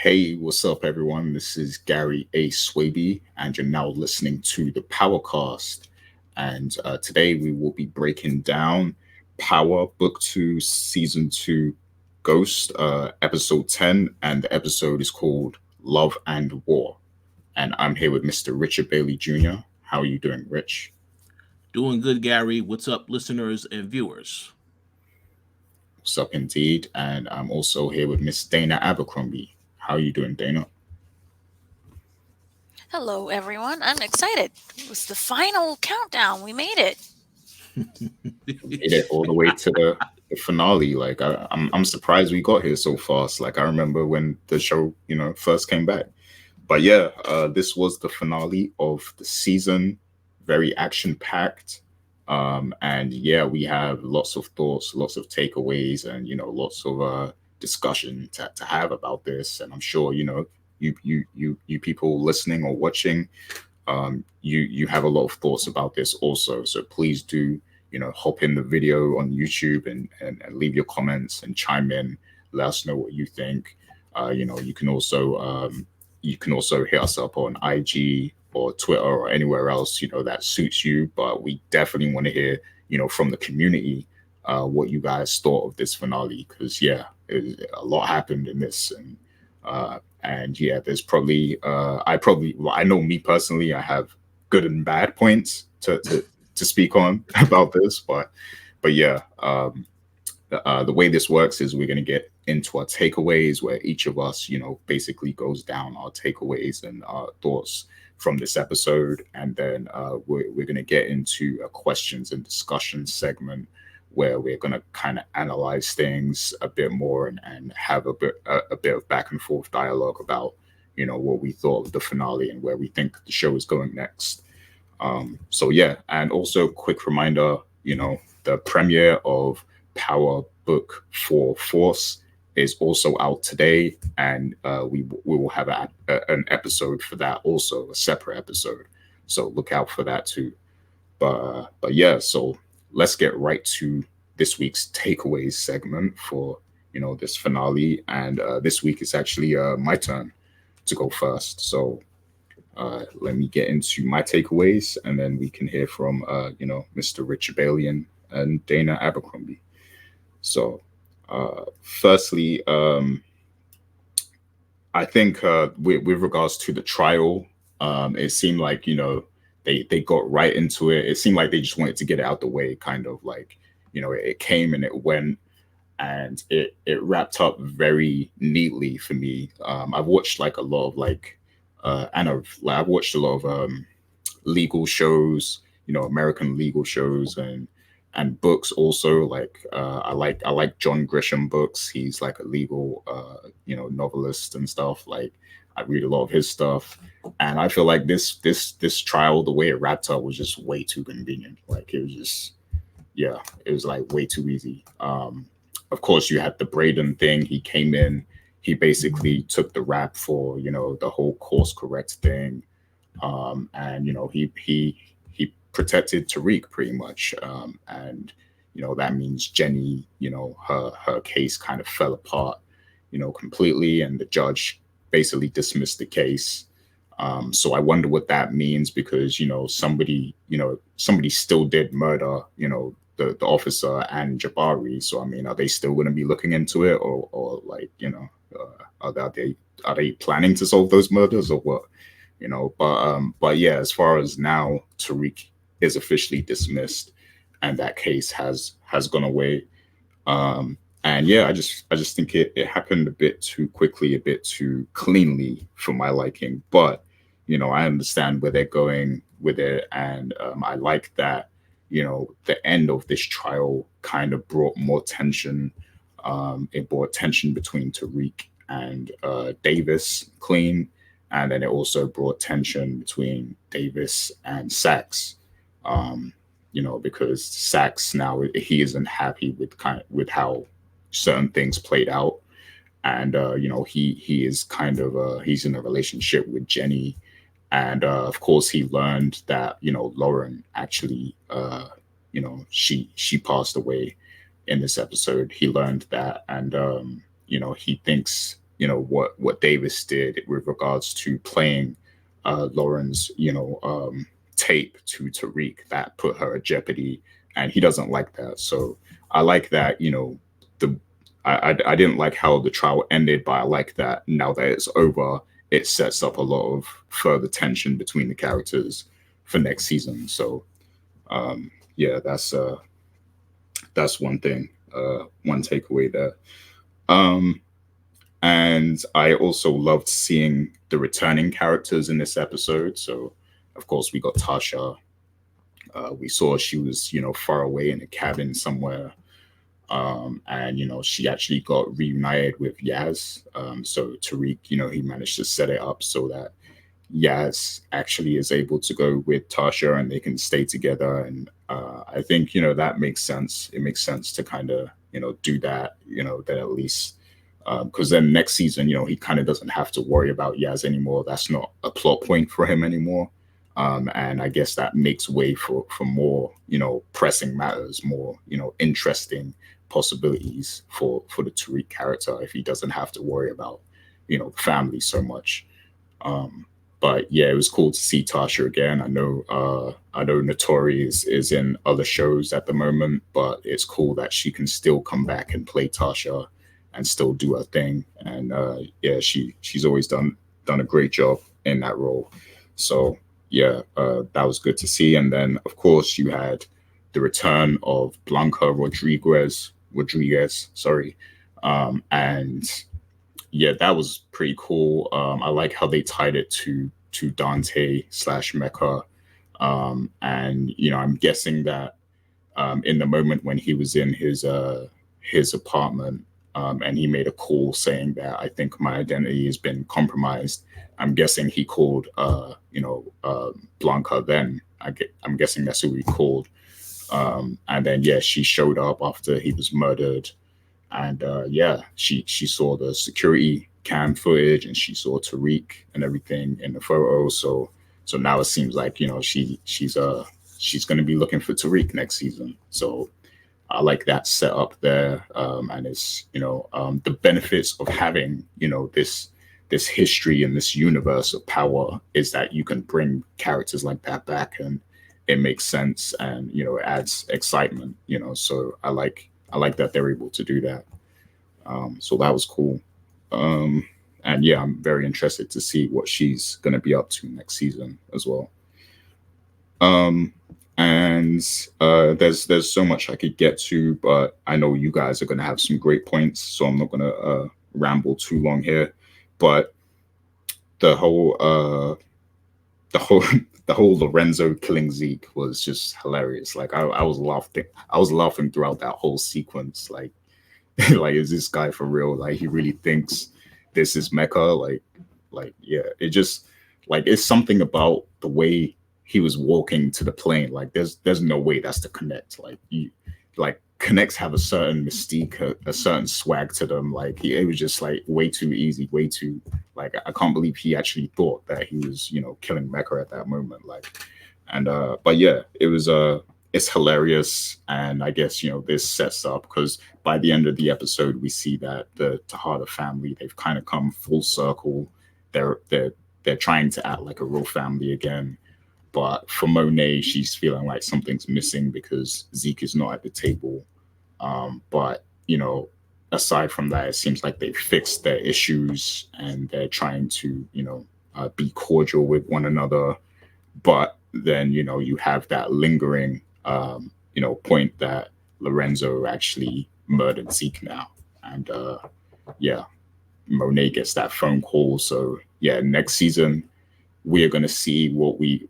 Hey, what's up, everyone? This is Gary A. Swaby, and you're now listening to the Powercast. And today we will be breaking down Power Book 2, Season 2, Ghost, Episode 10, and the episode is called Love and War. And I'm here with Mr. Richard Bailey Jr. How are you doing, Rich? Doing good, Gary. What's up, listeners and viewers? What's up, indeed? And I'm also here with Miss Dana Abercrombie. How are you doing, Dana? Hello, everyone. I'm excited. It was the final countdown. We made it. Made it all the way to the finale. Like I'm surprised we got here so fast. Like I remember when the show, first came back. But yeah, this was the finale of the season. Very action packed. And yeah, we have lots of thoughts, lots of takeaways, and lots of discussion to have about this. And I'm sure you people listening or watching, you have a lot of thoughts about this also. So please do hop in the video on YouTube and leave your comments and chime in. Let us know what you think. You can also hit us up on IG or Twitter or anywhere else that suits you. But we definitely want to hear from the community what you guys thought of this finale, because yeah, a lot happened in this. And yeah, there's probably I know me personally, I have good and bad points to speak on about this, but yeah, the way this works is we're going to get into our takeaways, where each of us basically goes down our takeaways and our thoughts from this episode, and then we're going to get into a questions and discussion segment where we're going to kind of analyze things a bit more and have a bit of back and forth dialogue about what we thought of the finale and where we think the show is going next. So yeah, and also quick reminder, the premiere of Power Book 4 Force is also out today, and we will have an episode for that, also a separate episode. So look out for that too. But yeah, so let's get right to this week's takeaways segment for this finale, and this week it's actually my turn to go first. So let me get into my takeaways, and then we can hear from Mr. Richard Bailey and Dana Abercrombie. So firstly, I think with regards to the trial, it seemed like they got right into it. It seemed like they just wanted to get it out the way, kind of like it came and it went, and it wrapped up very neatly for me. I've watched like a lot of I've watched a lot of legal shows, American legal shows and books also. Like I like John Grisham books. He's like a legal novelist and stuff. Like I read a lot of his stuff, and I feel like this trial, the way it wrapped up, was just way too convenient. Like it was just, yeah, it was like way too easy. Of course, you had the Braden thing. He came in, he basically took the rap for the whole course correct thing, and he protected Tariq pretty much, and that means Jenny, her case kind of fell apart, completely, and the judge basically dismissed the case. So I wonder what that means, because somebody still did murder the officer and Jabari. So I mean, are they still going to be looking into it, or like are they planning to solve those murders or what? But yeah, as far as now, Tariq is officially dismissed, and that case has gone away. And yeah, I just think it happened a bit too quickly, a bit too cleanly for my liking. But I understand where they're going with it, and I like that. The end of this trial kind of brought more tension. It brought tension between Tariq and Davis clean, and then it also brought tension between Davis and Sachs. Because Sachs now, he isn't happy with how certain things played out, and he is kind of he's in a relationship with Jenny, and of course he learned that Lauren actually she passed away in this episode. He learned that, and he thinks what Davis did with regards to playing Lauren's tape to Tariq, that put her at jeopardy, and he doesn't like that. So I like that. The I didn't like how the trial ended, but I like that now that it's over, it sets up a lot of further tension between the characters for next season. So yeah, that's one thing, one takeaway there. And I also loved seeing the returning characters in this episode. So of course we got Tasha. We saw she was far away in a cabin somewhere. And she actually got reunited with Yaz. So Tariq, he managed to set it up so that Yaz actually is able to go with Tasha and they can stay together. And I think that makes sense. It makes sense to kind of do that. That at least because then next season he kind of doesn't have to worry about Yaz anymore. That's not a plot point for him anymore. And I guess that makes way for more pressing matters, more interesting possibilities for the Tariq character if he doesn't have to worry about family so much. But yeah, it was cool to see Tasha again. I know Notori is in other shows at the moment, but it's cool that she can still come back and play Tasha and still do her thing. And yeah, she's always done a great job in that role. So yeah, that was good to see. And then of course you had the return of Blanca Rodriguez, sorry. And yeah, that was pretty cool. I like how they tied it to Dante / Mecca. And I'm guessing that in the moment when he was in his apartment, and he made a call saying that I think my identity has been compromised. I'm guessing he called Blanca then. I'm guessing that's who he called. And then yeah, she showed up after he was murdered. And yeah, she saw the security cam footage and she saw Tariq and everything in the photo. So now it seems like she's going to be looking for Tariq next season. So I like that setup there, and it's the benefits of having this history and this universe of power is that you can bring characters like that back and it makes sense and it adds excitement. So I like that they're able to do that. So that was cool. And yeah, I'm very interested to see what she's going to be up to next season as well. And there's so much I could get to, but I know you guys are going to have some great points, so I'm not going to ramble too long here. But the whole Lorenzo killing Zeke was just hilarious. Like I was laughing throughout that whole sequence. Like like, is this guy for real? Like he really thinks this is Mecca? Like yeah, it just it's something about the way he was walking to the plane. Like there's no way that's the Connect. Like Connects have a certain mystique, a certain swag to them. Like it was just way too easy, way too I can't believe he actually thought that he was killing Mecca at that moment. But yeah, it was it's hilarious, and I guess this sets up because by the end of the episode we see that the Tejada family, they've kind of come full circle. They're trying to act like a real family again. But for Monet, she's feeling like something's missing because Zeke is not at the table. But aside from that, it seems like they've fixed their issues and they're trying to be cordial with one another. But then you have that lingering point that Lorenzo actually murdered Zeke now, and yeah, Monet gets that phone call. So yeah, next season we are going to see what we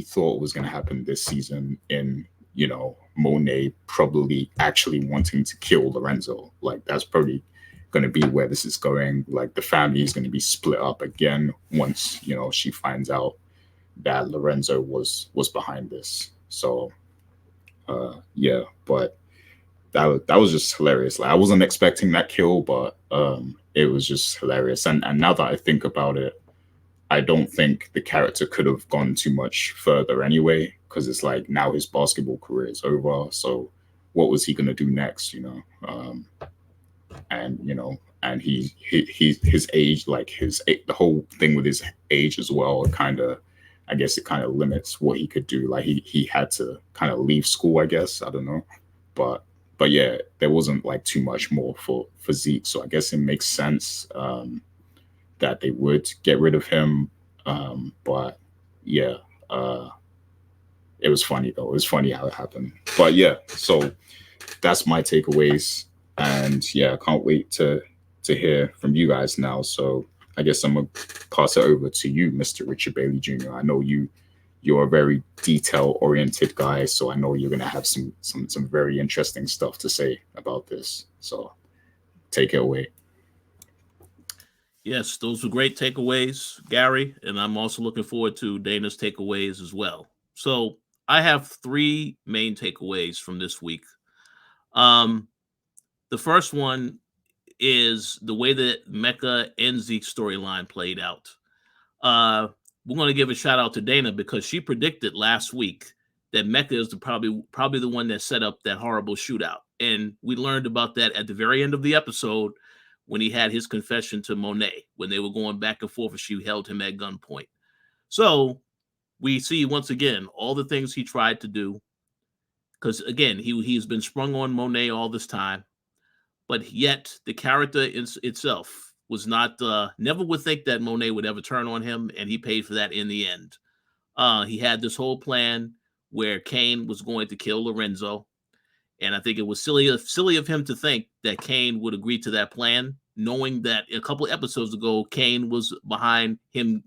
thought was going to happen this season in Monet probably actually wanting to kill Lorenzo. Like that's probably going to be where this is going. Like the family is going to be split up again once she finds out that Lorenzo was behind this. So yeah, but that was just hilarious. Like I wasn't expecting that kill, but it was just hilarious. And now that I think about it, I don't think the character could have gone too much further anyway, because it's like now his basketball career is over. So what was he gonna do next? and and his age, like the whole thing with his age as well, kind of, I guess it kind of limits what he could do. Like he had to kind of leave school, I guess. I don't know, but yeah, there wasn't like too much more for Zeke, so I guess it makes sense that they would get rid of him. But yeah, it was funny though. It was funny how it happened. But yeah, so that's my takeaways, and yeah, I can't wait to hear from you guys now. So I guess I'm gonna pass it over to you, Mr. Richard Bailey Jr. I know you're a very detail oriented guy, so I know you're gonna have some very interesting stuff to say about this. So take it away. Yes, those were great takeaways, Gary, and I'm also looking forward to Dana's takeaways as well. So I have three main takeaways from this week. The first one is the way that Mecca and Zeke's storyline played out. We're going to give a shout out to Dana because she predicted last week that Mecca is probably the one that set up that horrible shootout, and we learned about that at the very end of the episode when he had his confession to Monet when they were going back and forth and she held him at gunpoint. So we see once again all the things he tried to do, because again he's been sprung on Monet all this time, but yet the character itself was not never would think that Monet would ever turn on him, and he paid for that in the end. He had this whole plan where Kane was going to kill Lorenzo, and I think it was silly of him to think that Kane would agree to that plan, knowing that a couple of episodes ago Kane was behind him,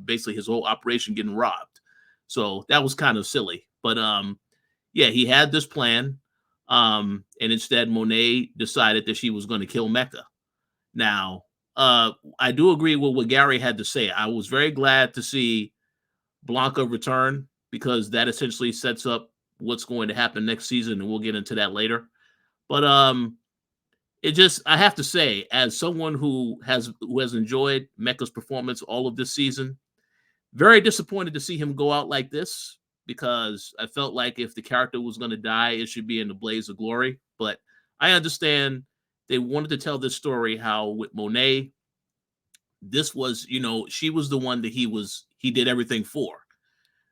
basically his whole operation getting robbed. So that was kind of silly. But yeah, he had this plan. And instead Monet decided that she was going to kill Mecca. Now, I do agree with what Gary had to say. I was very glad to see Blanca return because that essentially sets up what's going to happen next season, and we'll get into that later. But I have to say, as someone who has enjoyed Mecca's performance all of this season, very disappointed to see him go out like this, because I felt like if the character was going to die, it should be in the blaze of glory. But I understand they wanted to tell this story how with Monet, this was, she was the one that he did everything for.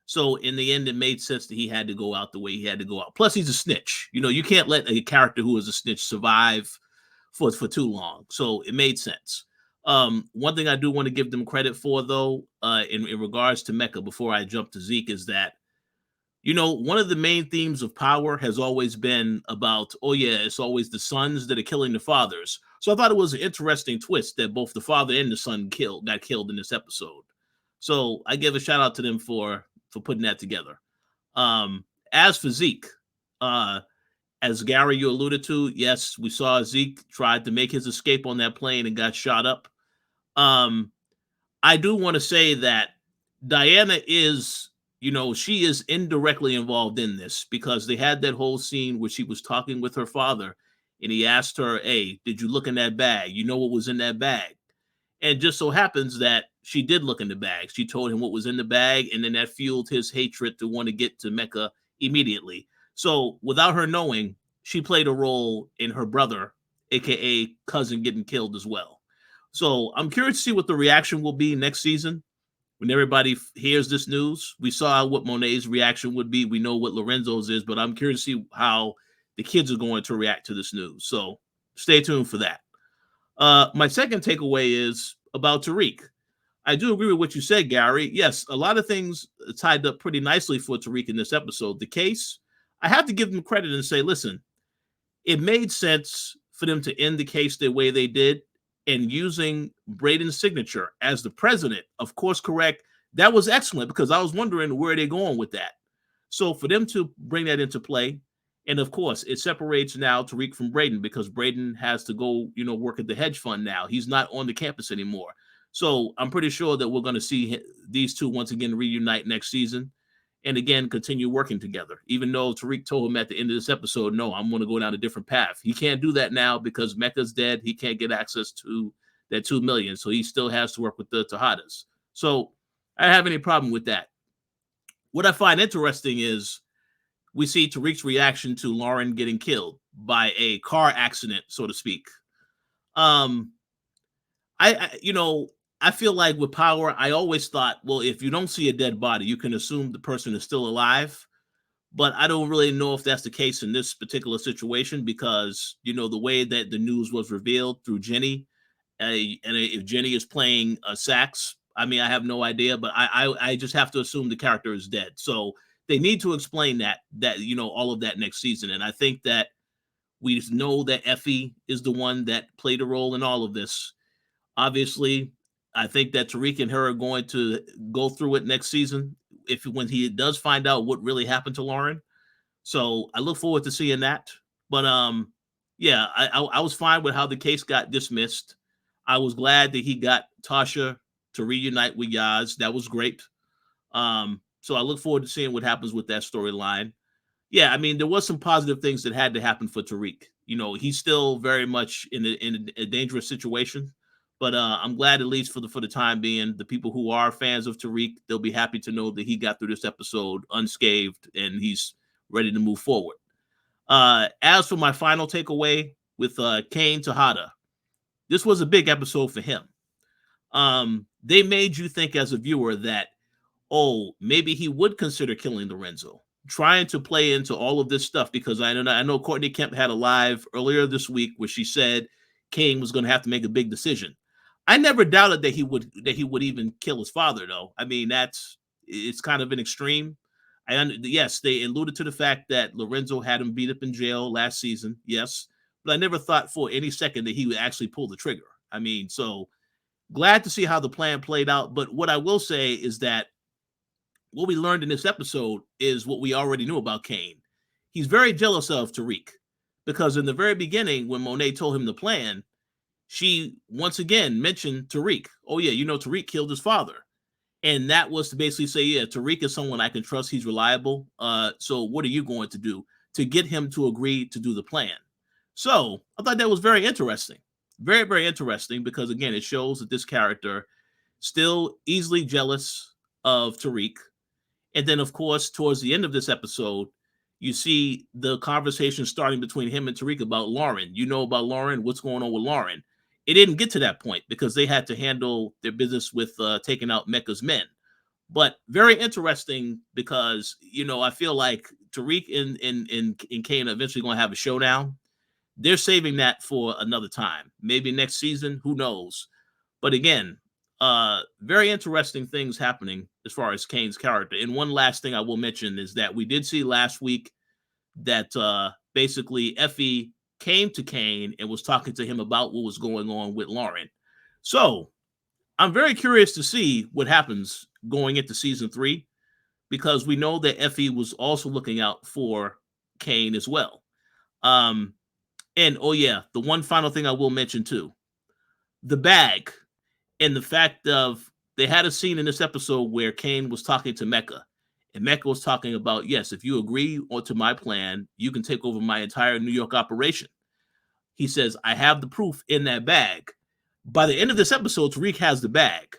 So in the end, it made sense that he had to go out the way he had to go out. Plus, he's a snitch. You can't let a character who is a snitch survive for too long. So it made sense. One thing I do want to give them credit for, though, in regards to Mecca, before I jump to Zeke, is that, one of the main themes of power has always been about, oh yeah, it's always the sons that are killing the fathers. So I thought it was an interesting twist that both the father and the son got killed in this episode. So I give a shout out to them for putting that together. As for Zeke, as Gary, you alluded to, yes, we saw Zeke tried to make his escape on that plane and got shot up. I do want to say that Diana is, she is indirectly involved in this, because they had that whole scene where she was talking with her father and he asked her, hey, did you look in that bag? You know what was in that bag? And just so happens that she did look in the bag. She told him what was in the bag, and then that fueled his hatred to want to get to Mecca immediately. So without her knowing, she played a role in her brother, aka cousin, getting killed as well. So I'm curious to see what the reaction will be next season when everybody hears this news. We saw what Monet's reaction would be. We know what Lorenzo's is, but I'm curious to see how the kids are going to react to this news. So stay tuned for that. My second takeaway is about Tariq. I do agree with what you said, Gary. Yes, a lot of things tied up pretty nicely for Tariq in this episode. The case, I have to give them credit and say, listen, it made sense for them to end the case the way they did, and using Braden's signature as the president, of course, correct. That was excellent, because I was wondering where they're going with that. So for them to bring that into play, and of course, it separates now Tariq from Braden, because Braden has to go, work at the hedge fund now. He's not on the campus anymore. So I'm pretty sure that we're going to see these two once again reunite next season, and again continue working together. Even though Tariq told him at the end of this episode, no, I'm going to go down a different path. He can't do that now because Mecca's dead. He can't get access to that $2 million. So he still has to work with the Tejadas. So I don't have any problem with that. What I find interesting is we see Tariq's reaction to Lauren getting killed by a car accident, so to speak. I feel like with Power, I always thought, well, if you don't see a dead body, you can assume the person is still alive. But I don't really know if that's the case in this particular situation because, the way that the news was revealed through Jenny, if Jenny is playing sax, I mean, I have no idea, but I just have to assume the character is dead. So they need to explain that all of that next season. And I think that we know that Effie is the one that played a role in all of this. Obviously, I think that Tariq and her are going to go through it next season when he does find out what really happened to Lauren. So I look forward to seeing that. But yeah, I was fine with how the case got dismissed. I was glad that he got Tasha to reunite with Yaz. That was great. So I look forward to seeing what happens with that storyline. Yeah, I mean, there was some positive things that had to happen for Tariq. He's still very much in a dangerous situation. But I'm glad, at least for the time being, the people who are fans of Tariq, they'll be happy to know that he got through this episode unscathed and he's ready to move forward. As for my final takeaway with Kane Tejada, this was a big episode for him. They made you think as a viewer that, maybe he would consider killing Lorenzo, trying to play into all of this stuff, because I know Courtney Kemp had a live earlier this week where she said Kane was going to have to make a big decision. I never doubted that he would even kill his father, though. I mean, it's kind of an extreme. Yes, they alluded to the fact that Lorenzo had him beat up in jail last season. Yes, but I never thought for any second that he would actually pull the trigger. I mean, so glad to see how the plan played out. But what I will say is that what we learned in this episode is what we already knew about Kane. He's very jealous of Tariq because in the very beginning, when Monet told him the plan, she once again mentioned Tariq. Oh, yeah, Tariq killed his father. And that was to basically say, yeah, Tariq is someone I can trust. He's reliable. So what are you going to do to get him to agree to do the plan? So I thought that was very interesting. Very, very interesting because, again, it shows that this character still easily jealous of Tariq. And then, of course, towards the end of this episode, you see the conversation starting between him and Tariq about Lauren. You know about Lauren. What's going on with Lauren? It didn't get to that point because they had to handle their business with taking out Mecca's men. But very interesting because, I feel like Tariq and Kane are eventually going to have a showdown. They're saving that for another time. Maybe next season. Who knows? But again, very interesting things happening as far as Kane's character. And one last thing I will mention is that we did see last week that basically Effie came to Kane and was talking to him about what was going on with Lauren. So I'm very curious to see what happens going into season 3, because we know that Effie was also looking out for Kane as well. And oh yeah, the one final thing I will mention too, the bag, and the fact of they had a scene in this episode where Kane was talking to Mecca, and Mecca was talking about, yes, if you agree to my plan, you can take over my entire New York operation. He says, I have the proof in that bag. By the end of this episode, Tariq has the bag.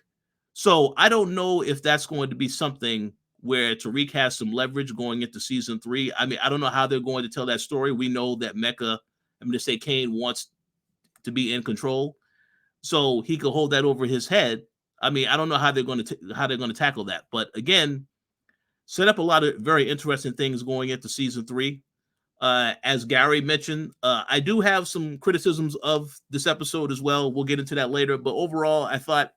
So I don't know if that's going to be something where Tariq has some leverage going into season 3. I mean, I don't know how they're going to tell that story. We know that Kane wants to be in control, so he could hold that over his head. I mean, I don't know how they're going to tackle that. But again, set up a lot of very interesting things going into season 3. As Gary mentioned, I do have some criticisms of this episode as well. We'll get into that later. But overall, I thought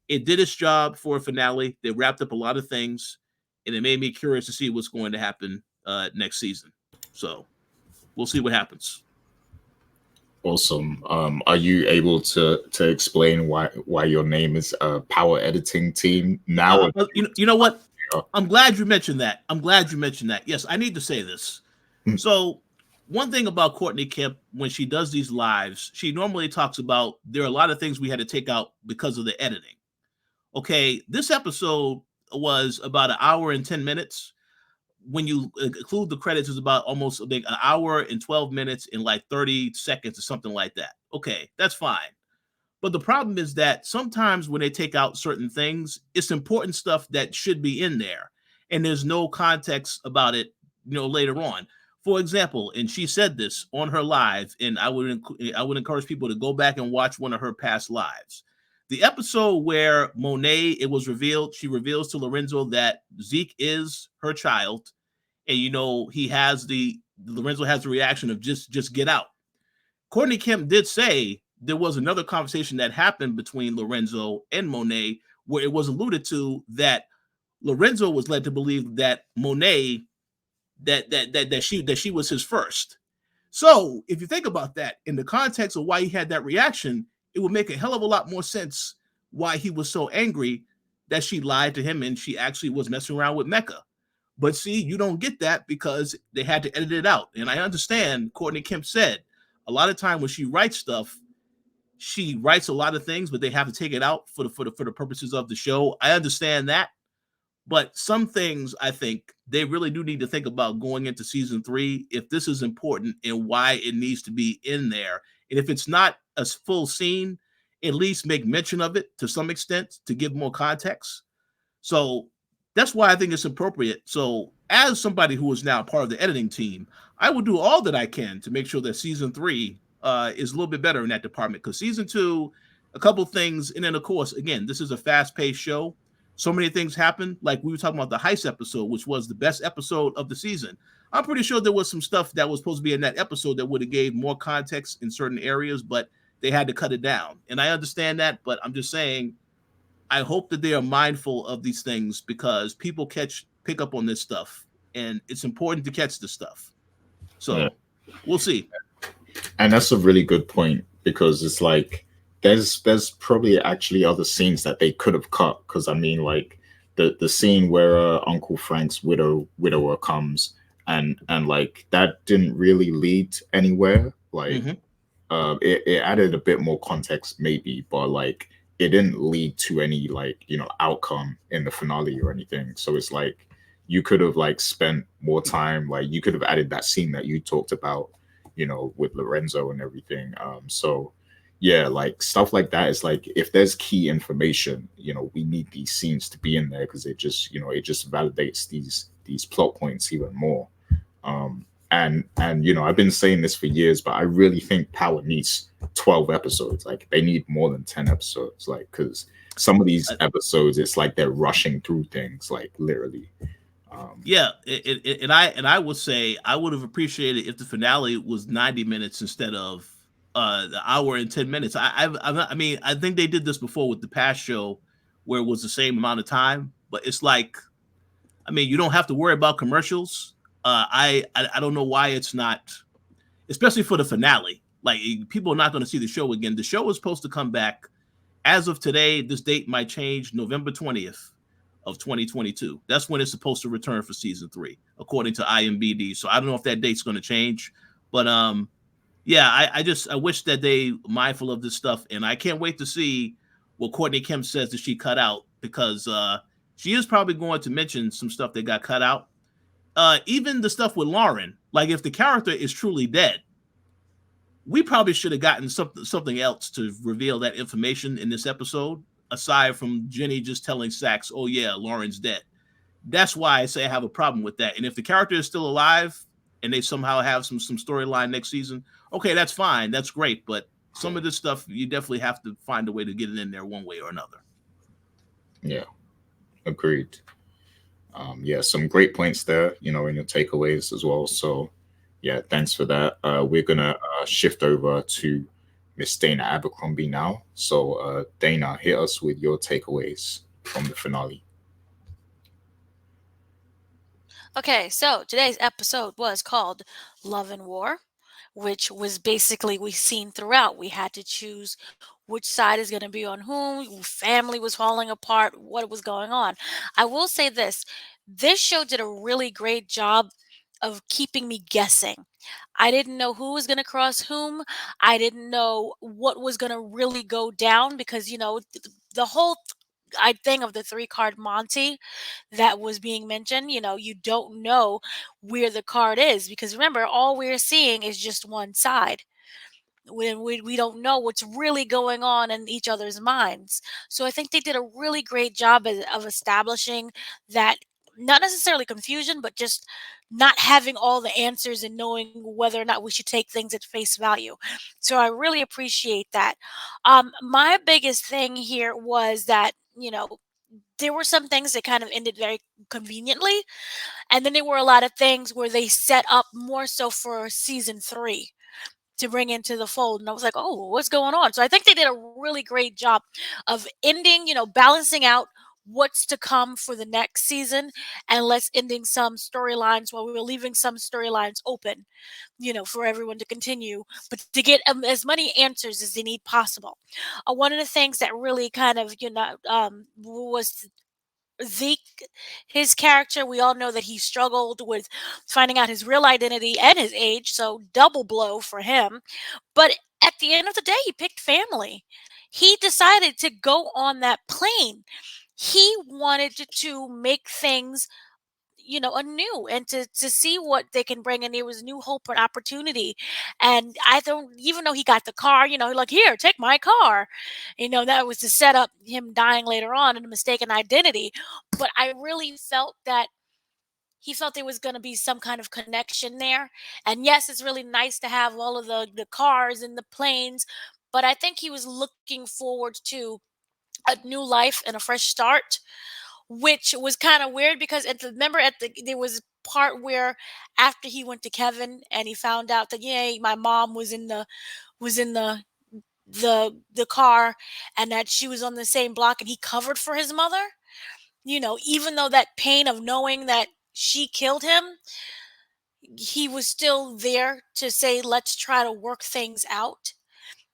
it did its job for a finale. They wrapped up a lot of things, and it made me curious to see what's going to happen next season. So we'll see what happens. Awesome. Are you able to explain why your name is Power Editing Team now? You know what? I'm glad you mentioned that. Yes, I need to say this. So one thing about Courtney Kemp, when she does these lives, she normally talks about there are a lot of things we had to take out because of the editing. Okay, this episode was about an hour and 10 minutes. When you include the credits, it's about almost an hour and 12 minutes and like 30 seconds or something like that. Okay, that's fine. But the problem is that sometimes when they take out certain things, it's important stuff that should be in there. And there's no context about it later on. For example, and she said this on her live, and I would encourage people to go back and watch one of her past lives. The episode where Monet, it was revealed, she reveals to Lorenzo that Zeke is her child, and Lorenzo has the reaction of just get out. Courtney Kemp did say there was another conversation that happened between Lorenzo and Monet where it was alluded to that Lorenzo was led to believe that Monet that she was his first. So if you think about that in the context of why he had that reaction, it would make a hell of a lot more sense why he was so angry that she lied to him and she actually was messing around with Mecca. But see, you don't get that because they had to edit it out. And I understand Courtney Kemp said a lot of time when she writes stuff, she writes a lot of things, but they have to take it out for the purposes of the show. I understand that. But some things I think they really do need to think about going into season 3 if this is important and why it needs to be in there. And if it's not a full scene, at least make mention of it to some extent to give more context. So that's why I think it's appropriate. So as somebody who is now part of the editing team, I will do all that I can to make sure that season 3 is a little bit better in that department, because season 2, a couple things. And then of course, again, this is a fast-paced show. So many things happen. Like we were talking about the heist episode, which was the best episode of the season. I'm pretty sure there was some stuff that was supposed to be in that episode that would have gave more context in certain areas, but they had to cut it down. And I understand that, but I'm just saying, I hope that they are mindful of these things because people pick up on this stuff, and it's important to catch this stuff. So we'll see. And that's a really good point, because it's like, there's probably actually other scenes that they could have cut, because I mean, like the scene where Uncle Frank's widower comes and like that didn't really lead anywhere. Like it added a bit more context maybe, but like it didn't lead to any like outcome in the finale or anything. So it's like you could have like spent more time, like you could have added that scene that you talked about, with Lorenzo and everything. So yeah, like stuff like that is like, if there's key information, we need these scenes to be in there, because it just validates these plot points even more. And I've been saying this for years, but I really think Power needs 12 episodes. Like they need more than 10 episodes, like, because some of these episodes, it's like they're rushing through things, like literally. And I would say I would have appreciated if the finale was 90 minutes instead of the hour and 10 minutes. I mean, I think they did this before with the past show where it was the same amount of time, but it's like, I mean, you don't have to worry about commercials. I don't know why it's not, especially for the finale. Like people are not going to see the show again. The show is supposed to come back as of today. This date might change, November 20th of 2022. That's when it's supposed to return for season 3, according to IMBD. So I don't know if that date's going to change, but yeah, I wish that they mindful of this stuff, and I can't wait to see what Courtney Kemp says that she cut out, because she is probably going to mention some stuff that got cut out. Even the stuff with Lauren, like if the character is truly dead, we probably should have gotten something else to reveal that information in this episode, aside from Jenny just telling Sax, "Oh yeah, Lauren's dead." That's why I say I have a problem with that. And if the character is still alive and they somehow have some storyline next season, okay, that's fine. That's great. But some of this stuff, you definitely have to find a way to get it in there one way or another. Yeah, agreed. Yeah, some great points there, in your takeaways as well. So yeah, thanks for that. We're going to shift over to Miss Dana Abercrombie now. So Dana, hit us with your takeaways from the finale. Okay, so today's episode was called Love and War, which was basically we've seen throughout. We had to choose which side is going to be on whom. Family was falling apart. What was going on? I will say this show did a really great job of keeping me guessing. I didn't know who was going to cross whom. I didn't know what was going to really go down because, the whole thing of the 3-card Monty that was being mentioned, you don't know where the card is because remember, all we're seeing is just one side. We don't know what's really going on in each other's minds. So I think they did a really great job of establishing that not necessarily confusion, but just not having all the answers and knowing whether or not we should take things at face value. So I really appreciate that. My biggest thing here was that, there were some things that kind of ended very conveniently. And then there were a lot of things where they set up more so for season three to bring into the fold. And I was like, oh, what's going on? So I think they did a really great job of ending, balancing out what's to come for the next season, and let's ending some storylines while we were leaving some storylines open, for everyone to continue, but to get as many answers as they need possible. One of the things that really kind of, was Zeke, his character. We all know that he struggled with finding out his real identity and his age, so double blow for him. But at the end of the day, he picked family. He decided to go on that plane. He wanted to make things, anew, and to see what they can bring. And there was new hope and opportunity. And I don't, even though he got the car, like, here, take my car. That was to set up him dying later on in a mistaken identity. But I really felt that he felt there was going to be some kind of connection there. And yes, it's really nice to have all of the cars and the planes, but I think he was looking forward to a new life and a fresh start, which was kind of weird because remember there was a part where after he went to Kevin and he found out that, yeah, my mom was in the car, and that she was on the same block, and he covered for his mother. Even though that pain of knowing that she killed him, he was still there to say, let's try to work things out.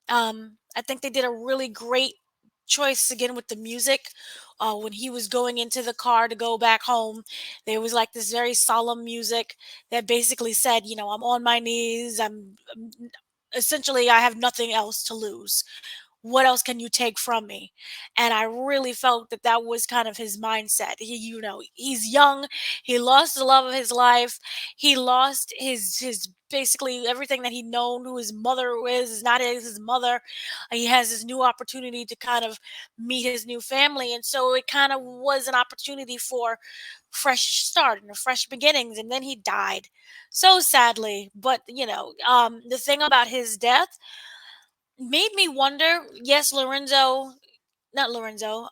I think they did a really great choice again with the music. When he was going into the car to go back home, there was like this very solemn music that basically said, I'm on my knees. Essentially, I have nothing else to lose. What else can you take from me? And I really felt that that was kind of his mindset. He's young. He lost the love of his life. He lost his basically everything that he'd known. Who his mother is not his mother. He has this new opportunity to kind of meet his new family, and so it kind of was an opportunity for fresh start and fresh beginnings. And then he died so sadly. But the thing about his death made me wonder. Yes, not Lorenzo.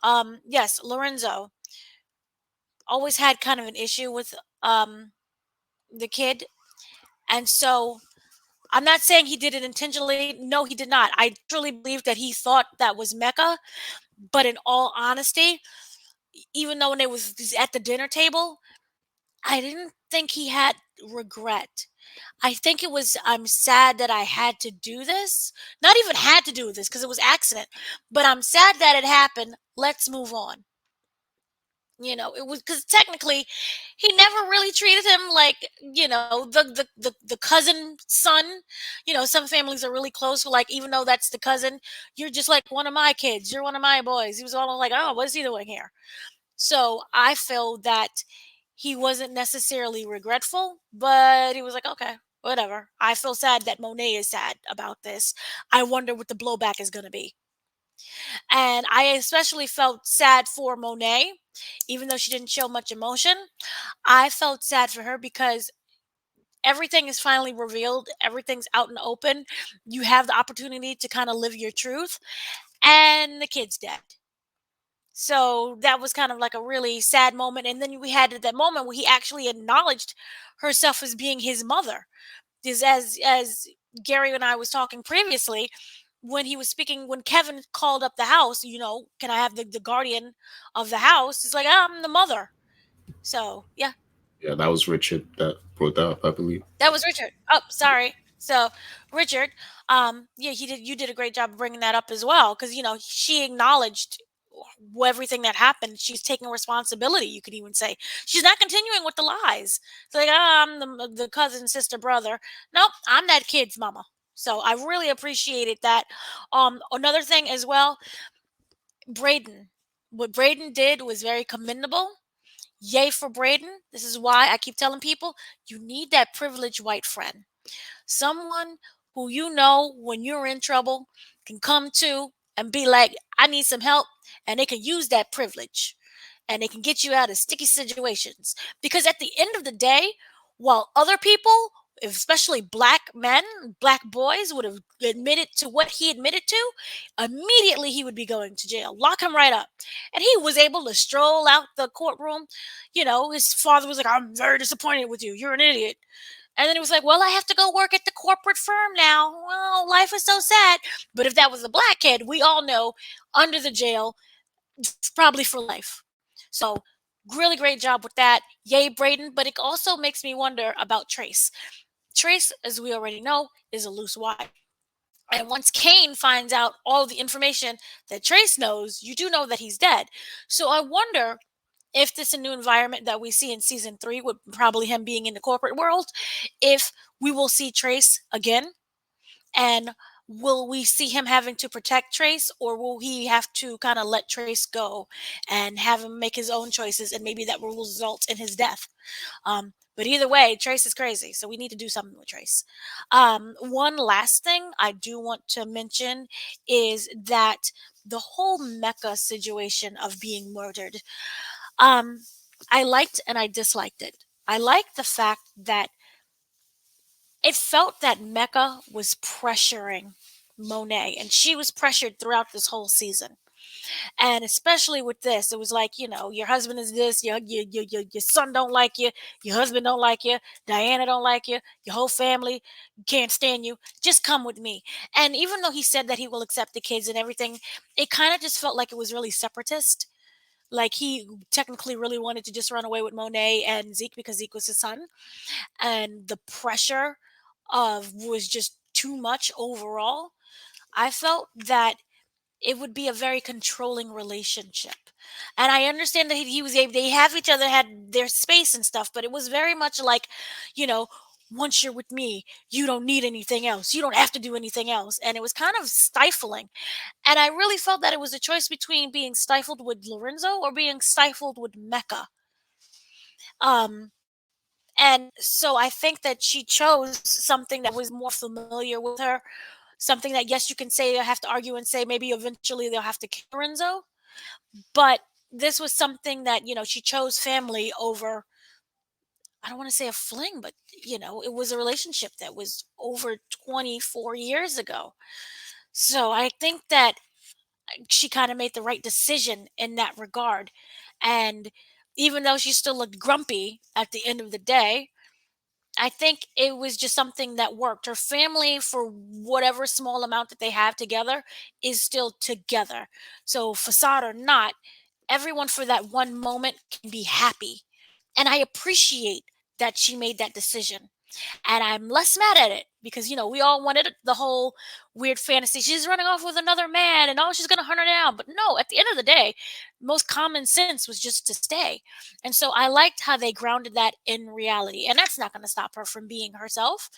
Yes, Lorenzo always had kind of an issue with the kid, and so I'm not saying he did it intentionally. No, he did not. I truly believe that he thought that was Mecca. But in all honesty, even though when it was at the dinner table, I didn't think he had regret. I think it was, I'm sad that I had to do this. Not even had to do this because it was accident, but I'm sad that it happened. Let's move on. It was because technically he never really treated him like, the cousin son. Some families are really close, like, even though that's the cousin, you're just like one of my kids, you're one of my boys. He was all like, oh, what is he doing here? So I feel that he wasn't necessarily regretful, but he was like, okay, whatever. I feel sad that Monet is sad about this. I wonder what the blowback is going to be. And I especially felt sad for Monet, even though she didn't show much emotion. I felt sad for her because everything is finally revealed, everything's out and open. You have the opportunity to kind of live your truth, and the kid's dead. So that was kind of like a really sad moment. And then we had that moment where he actually acknowledged herself as being his mother. Because as Gary and I was talking previously, when he was speaking, when Kevin called up the house, can I have the guardian of the house? It's like, I'm the mother. So yeah. Yeah, that was Richard that brought that up, I believe. That was Richard. Oh, sorry. So Richard, yeah, you did a great job of bringing that up as well, because she acknowledged everything that happened. She's taking responsibility. You could even say she's not continuing with the lies. It's like, I'm the cousin, sister, brother. Nope, I'm that kid's mama. So I really appreciated that. Another thing as well, Braden. What Braden did was very commendable. Yay for Braden. This is why I keep telling people you need that privileged white friend. Someone who when you're in trouble can come to and be like, I need some help, and they can use that privilege. and they can get you out of sticky situations. Because at the end of the day, while other people, especially black men, black boys, would have admitted to what he admitted to, immediately he would be going to jail. Lock him right up. And he was able to stroll out the courtroom. His father was like, I'm very disappointed with you. You're an idiot. And then he was like, well, I have to go work at the corporate firm now. Well, life is so sad. But if that was a black kid, we all know under the jail, probably for life. So really great job with that. Yay, Braden. But it also makes me wonder about Trace. Trace, as we already know, is a loose wire. And once Kane finds out all the information that Trace knows, you do know that he's dead. So I wonder if this is a new environment that we see in season 3, with probably him being in the corporate world, if we will see Trace again, and will we see him having to protect Trace, or will he have to kind of let Trace go and have him make his own choices, and maybe that will result in his death? But either way, Trace is crazy, so we need to do something with Trace. One last thing I do want to mention is that the whole Mecca situation of being murdered, I liked and I disliked it. I liked the fact that it felt that Mecca was pressuring Monet, and she was pressured throughout this whole season. And especially with this, it was like, your husband is this, your son don't like you, your husband don't like you, Diana don't like you, your whole family can't stand you. Just come with me. And even though he said that he will accept the kids and everything, it kind of just felt like it was really separatist. Like he technically really wanted to just run away with Monet and Zeke because Zeke was his son. And the pressure of was just too much overall. I felt that it would be a very controlling relationship. And I understand that he was able, they have each other, had their space and stuff, but it was very much like, you know, once you're with me, you don't need anything else. You don't have to do anything else. And it was kind of stifling. And I really felt that it was a choice between being stifled with Lorenzo or being stifled with Mecca. And so I think that she chose something that was more familiar with her, something that, yes, you can say, I have to argue and say maybe eventually they'll have to kill Lorenzo. But this was something that, she chose family over, I don't want to say a fling, but, it was a relationship that was over 24 years ago. So I think that she kind of made the right decision in that regard. And even though she still looked grumpy at the end of the day, I think it was just something that worked. Her family, for whatever small amount that they have together, is still together. So, facade or not, everyone for that one moment can be happy. And I appreciate that she made that decision. And I'm less mad at it because, we all wanted the whole weird fantasy. She's running off with another man and, oh, she's going to hunt her down. But no, at the end of the day, most common sense was just to stay. And so I liked how they grounded that in reality. And that's not going to stop her from being herself.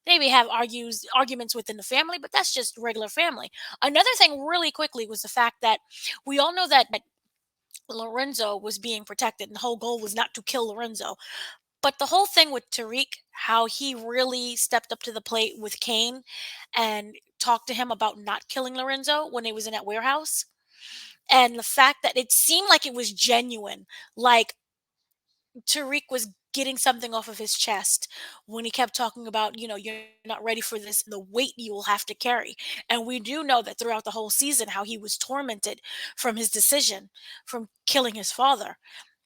Maybe have arguments within the family, but that's just regular family. Another thing really quickly was the fact that we all know that Lorenzo was being protected, and the whole goal was not to kill Lorenzo. But the whole thing with Tariq, how he really stepped up to the plate with Kane and talked to him about not killing Lorenzo when he was in that warehouse. And the fact that it seemed like it was genuine, like Tariq was getting something off of his chest when he kept talking about, you're not ready for this, the weight you will have to carry. And we do know that throughout the whole season, how he was tormented from his decision from killing his father.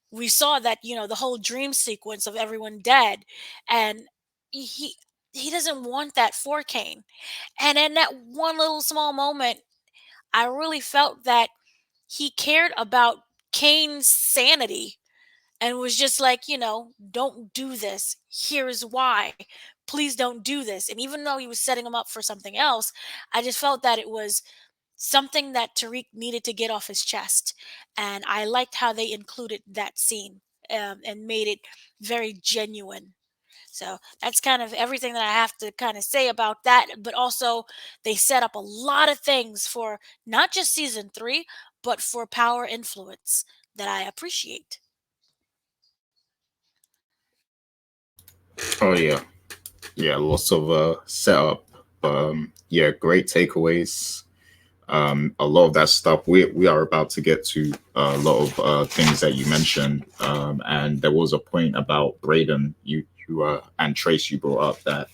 We saw that, the whole dream sequence of everyone dead, and he doesn't want that for Kane. And in that one little small moment, I really felt that he cared about Kane's sanity and was just like, don't do this. Here's why. Please don't do this. And even though he was setting him up for something else, I just felt that it was something that Tariq needed to get off his chest. And I liked how they included that scene, and made it very genuine. So that's kind of everything that I have to kind of say about that. But also, they set up a lot of things for not just season 3, but for power influence that I appreciate. Oh yeah, yeah, lots of setup. Yeah, great takeaways. A lot of that stuff we are about to get to a lot of things that you mentioned, and there was a point about Braden you and Trace you brought up that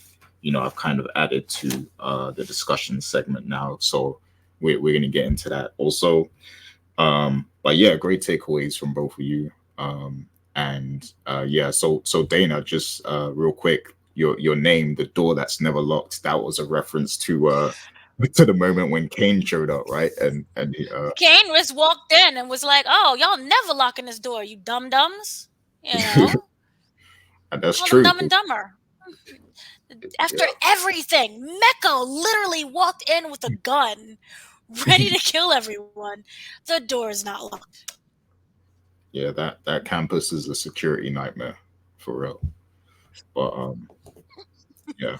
I've kind of added to the discussion segment now, so we're gonna get into that also. But yeah, great takeaways from both of you. And yeah, so Dana, just real quick, your name, the door that's never locked, that was a reference to to the moment when Kane showed up, right? And Kane just walked in and was like, "Oh, y'all never locking this door, you dum dums." You know, and that's call them true. Dumb and Dumber. After Yeah, everything, Mecca literally walked in with a gun, ready to kill everyone. The door is not locked. yeah, that campus is a security nightmare for real. But yeah.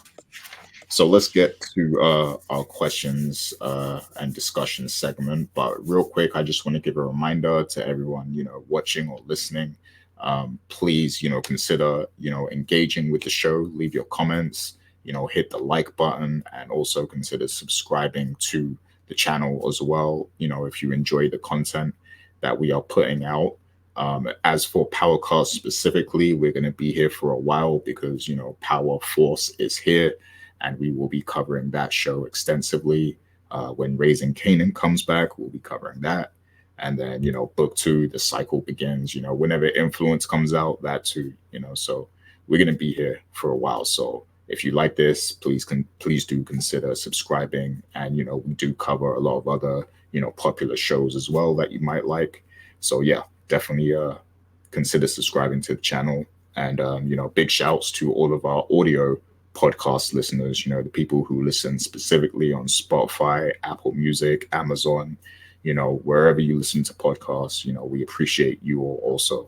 So let's get to our questions and discussion segment. But real quick, I just want to give a reminder to everyone, watching or listening. Please, consider, engaging with the show. Leave your comments. Hit the like button, and also consider subscribing to the channel as well. If you enjoy the content that we are putting out. As for Powercast specifically, we're going to be here for a while because Power Force is here, and we will be covering that show extensively. When Raising Canaan comes back, we'll be covering that. And then, book two, the cycle begins, whenever Influence comes out, that too, so we're going to be here for a while. So if you like this, please do consider subscribing. And, we do cover a lot of other, popular shows as well that you might like. So yeah, definitely consider subscribing to the channel. And, big shouts to all of our audio podcast listeners, the people who listen specifically on Spotify, Apple Music, Amazon, wherever you listen to podcasts, we appreciate you all also.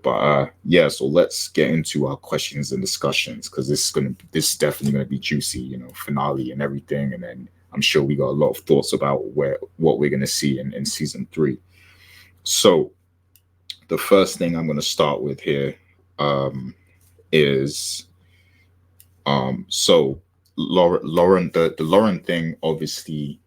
But yeah, so let's get into our questions and discussions, because this is definitely gonna be juicy, finale and everything. And then I'm sure we got a lot of thoughts about what we're gonna see in season 3. So the first thing I'm gonna start with here is so Lauren, the Lauren thing, obviously,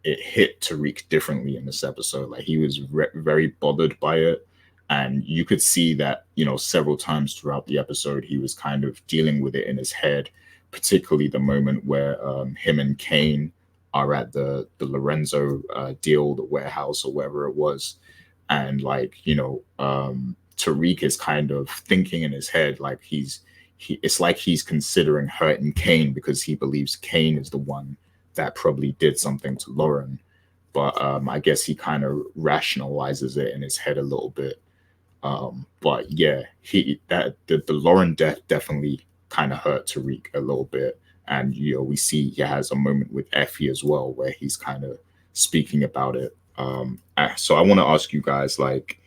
it hit Tariq differently in this episode. Like, he was very bothered by it, and you could see that, several times throughout the episode, he was kind of dealing with it in his head, particularly the moment where him and Kane are at the Lorenzo deal, the warehouse or wherever it was, and like, Tariq is kind of thinking in his head, like it's like he's considering hurting Kane because he believes Kane is the one that probably did something to Lauren. But I guess he kind of rationalizes it in his head a little bit. But yeah, the Lauren death definitely kind of hurt Tariq a little bit. And we see he has a moment with Effie as well where he's kind of speaking about it. So I want to ask you guys, like,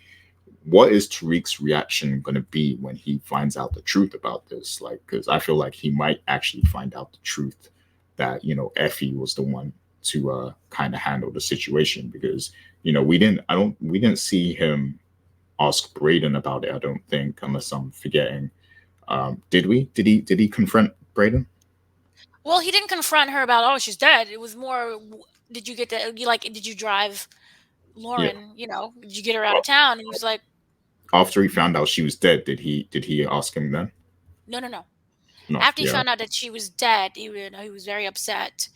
what is Tariq's reaction going to be when he finds out the truth about this? Like, because I feel like he might actually find out the truth that, Effie was the one to kind of handle the situation, because, we didn't see him ask Braden about it, I don't think, unless I'm forgetting. Did we? Did he confront Braden? Well, he didn't confront her about, oh, she's dead. It was more, did you get to, did you drive Yeah. Lauren, did you get her out of town? And he was like, After he found out she was dead, did he ask him then? no, no, no. No. After he Yeah. found out that she was dead, he was very upset,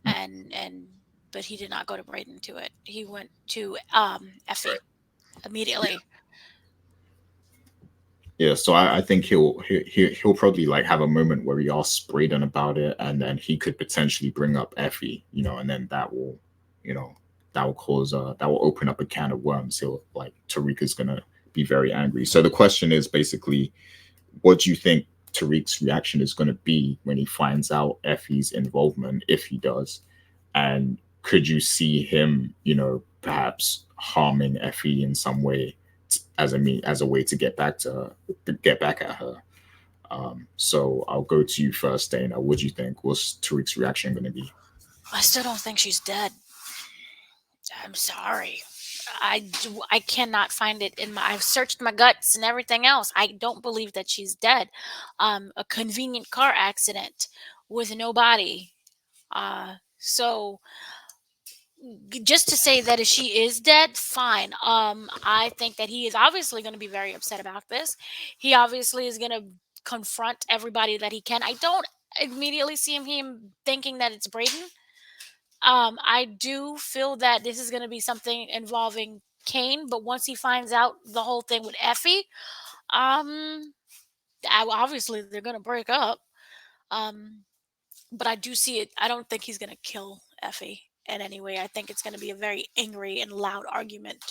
Mm. and but he did not go to Braden to it. He went to Effie immediately. Yeah, so I think he'll probably like have a moment where he asks Braden about it, and then he could potentially bring up Effie, and then you know, that will cause that will open up a can of worms. He'll like Tariq is gonna be very angry. So the question is basically, what do you think Tariq's reaction is gonna be when he finds out Effie's involvement, if he does? And could you see him, perhaps harming Effie in some way, as a way to get back at her? So I'll go to you first, Dana. What do you think? What's Tariq's reaction going to be? I still don't think she's dead. I'm sorry. I cannot find it I've searched my guts and everything else. I don't believe that she's dead. A convenient car accident with no body. So just to say that if she is dead, fine. I think that he is obviously going to be very upset about this. He obviously is going to confront everybody that he can. I don't immediately see him thinking that it's Braden. I do feel that this is going to be something involving Kane, but once he finds out the whole thing with Effie, um, obviously they're going to break up. Um, but I do see it. I don't think he's going to kill Effie in any way. I think it's going to be a very angry and loud argument,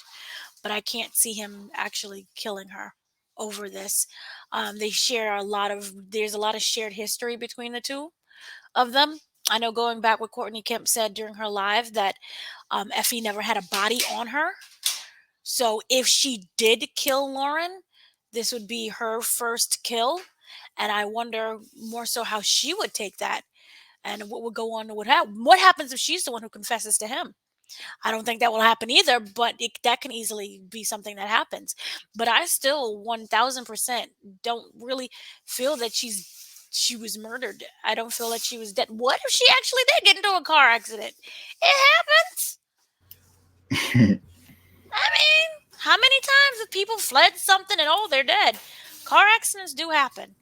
but I can't see him actually killing her over this. They share a lot of, there's a lot of shared history between the two of them. I know going back what Courtney Kemp said during her live that Effie never had a body on her. So if she did kill Lauren, this would be her first kill. And I wonder more so how she would take that and what would go on. What happens if she's the one who confesses to him? I don't think that will happen either, but that can easily be something that happens. But I still 1000% don't really feel that she was murdered. I don't feel that she was dead. What if she actually did get into a car accident? It happens. I mean, how many times have people fled something and they're dead? Car accidents do happen.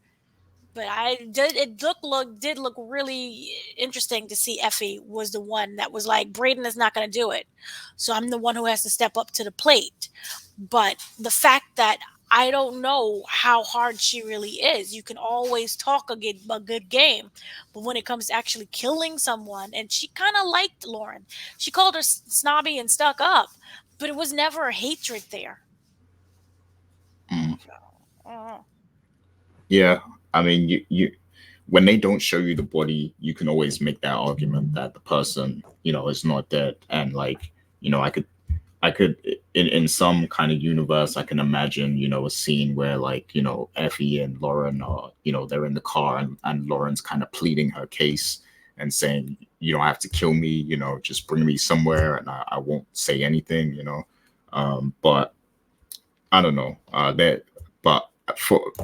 But did look really interesting to see Effie was the one that was like, Braden is not going to do it, so I'm the one who has to step up to the plate. But the fact that I don't know how hard she really is. You can always talk a good game, but when it comes to actually killing someone, and she kind of liked Lauren, she called her snobby and stuck up, but it was never a hatred there. Mm. Uh, Yeah, I mean, you when they don't show you the body, you can always make that argument that the person, is not dead. And like, I could in some kind of universe, I can imagine, a scene where like, Effie and Lauren are, they're in the car and Lauren's kind of pleading her case and saying, you don't have to kill me, just bring me somewhere and I won't say anything, but I don't know. But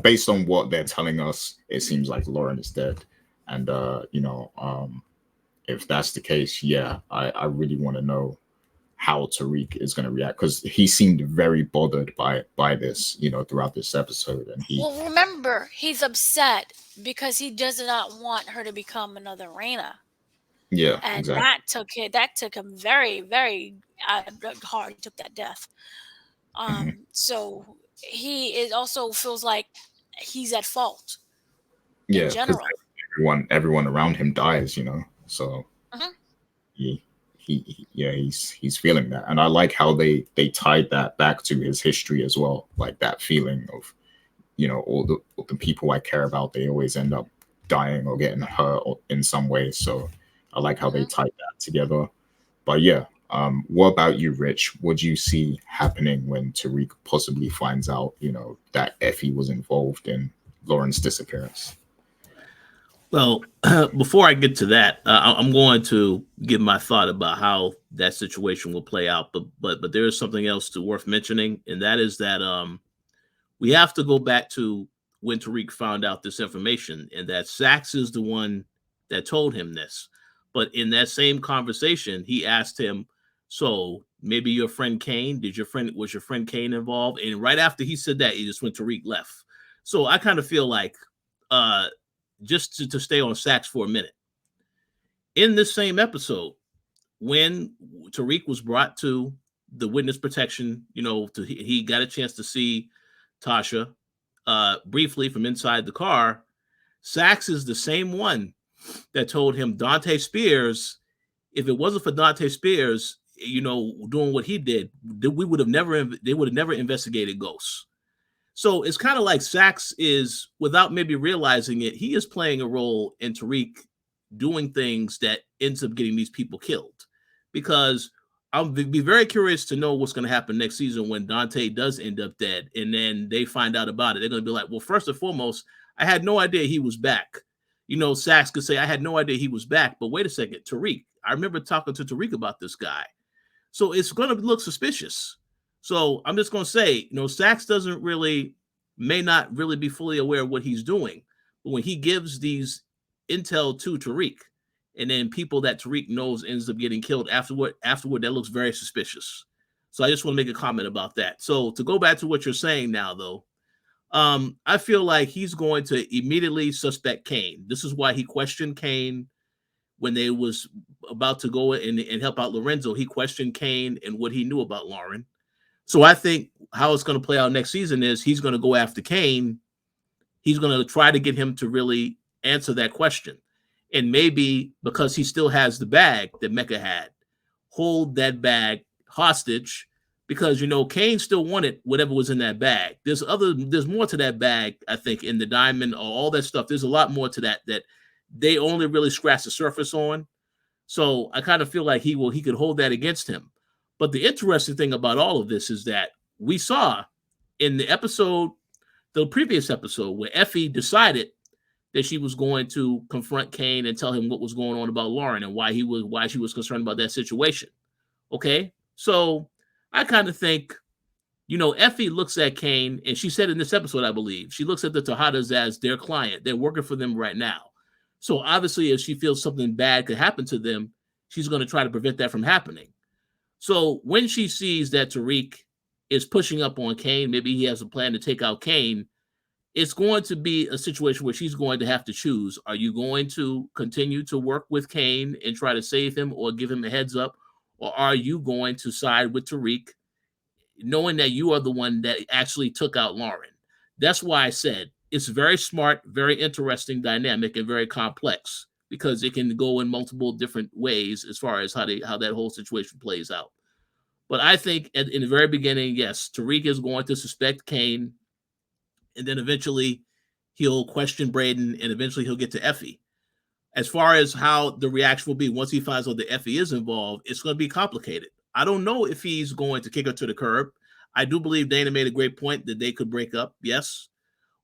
based on what they're telling us, it seems like Lauren is dead. And if that's the case, yeah, I really want to know how Tariq is going to react because he seemed very bothered by this, throughout this episode. And well, remember, he's upset because he does not want her to become another Raina. Yeah, And exactly. that took him very, very hard. He took that death. So he is also feels like he's at fault in Yeah, because general. everyone around him dies, so Mhm. yeah, he's feeling that. And I like how they tied that back to his history as well, like that feeling of, all the people I care about, they always end up dying or getting hurt in some way. So I like how they Mhm. tied that together. But yeah, what about you, Rich? What do you see happening when Tariq possibly finds out, that Effie was involved in Lauren's disappearance? Well, before I get to that, I'm going to give my thought about how that situation will play out. But there is something else worth mentioning, and that is that we have to go back to when Tariq found out this information, and that Saxe is the one that told him this. But in that same conversation, he asked him, "So maybe your friend Kane? Was your friend Kane involved?" And right after he said that, he just went Tariq left. So I kind of feel like, just to stay on Saxe for a minute, in this same episode, when Tariq was brought to the witness protection, he got a chance to see Tasha briefly from inside the car. Saxe is the same one that told him Dante Spears, if it wasn't for Dante Spears, doing what he did, they would have never investigated ghosts. So it's kind of like Saxe is, without maybe realizing it, he is playing a role in Tariq doing things that ends up getting these people killed. Because I'll be very curious to know what's going to happen next season when Dante does end up dead, and then they find out about it. They're going to be like, well, first and foremost, I had no idea he was back. Saxe could say, I had no idea he was back, but wait a second, Tariq. I remember talking to Tariq about this guy. So it's going to look suspicious. So I'm just going to say, Saxe may not really be fully aware of what he's doing. But when he gives these intel to Tariq, and then people that Tariq knows ends up getting killed afterward, that looks very suspicious. So I just want to make a comment about that. So to go back to what you're saying now, though, I feel like he's going to immediately suspect Kane. This is why he questioned Kane when they was about to go and help out Lorenzo. He questioned Kane and what he knew about Lauren. So I think how it's going to play out next season is he's going to go after Kane. He's going to try to get him to really answer that question. And maybe because he still has the bag that Mecca had, hold that bag hostage because, Kane still wanted whatever was in that bag. There's more to that bag, I think, in the diamond or all that stuff. There's a lot more to that they only really scratched the surface on. So I kind of feel like he could hold that against him. But the interesting thing about all of this is that we saw in the previous episode, where Effie decided that she was going to confront Kane and tell him what was going on about Lauren and why she was concerned about that situation. Okay, so I kind of think, Effie looks at Kane, and she said in this episode, I believe, she looks at the Tejadas as their client. They're working for them right now. So obviously, if she feels something bad could happen to them, she's going to try to prevent that from happening. So when she sees that Tariq is pushing up on Kane, maybe he has a plan to take out Kane, it's going to be a situation where she's going to have to choose. Are you going to continue to work with Kane and try to save him or give him a heads up? Or are you going to side with Tariq, knowing that you are the one that actually took out Lauren? That's why I said it's very smart, very interesting dynamic, and very complex because it can go in multiple different ways as far as how that whole situation plays out. But I think in the very beginning, yes, Tariq is going to suspect Kane, and then eventually he'll question Braden, and eventually he'll get to Effie. As far as how the reaction will be once he finds out that Effie is involved, it's going to be complicated. I don't know if he's going to kick her to the curb. I do believe Dana made a great point that they could break up, yes.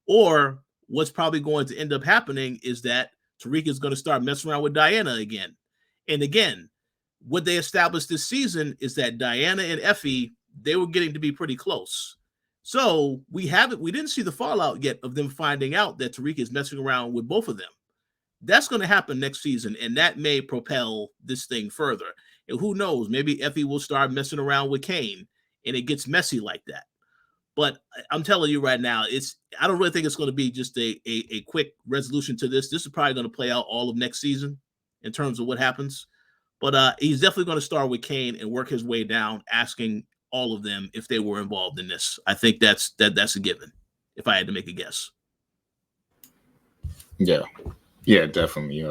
Or what's probably going to end up happening is that Tariq is going to start messing around with Diana again. And again, what they established this season is that Diana and Effie, they were getting to be pretty close. So we didn't see the fallout yet of them finding out that Tariq is messing around with both of them. That's going to happen next season, and that may propel this thing further. And who knows, maybe Effie will start messing around with Kane, and it gets messy like that. But I'm telling you right now, I don't really think it's going to be just a quick resolution to this. This is probably going to play out all of next season in terms of what happens. But he's definitely going to start with Kane and work his way down, asking all of them if they were involved in this. I think that's a given, if I had to make a guess. Yeah, definitely.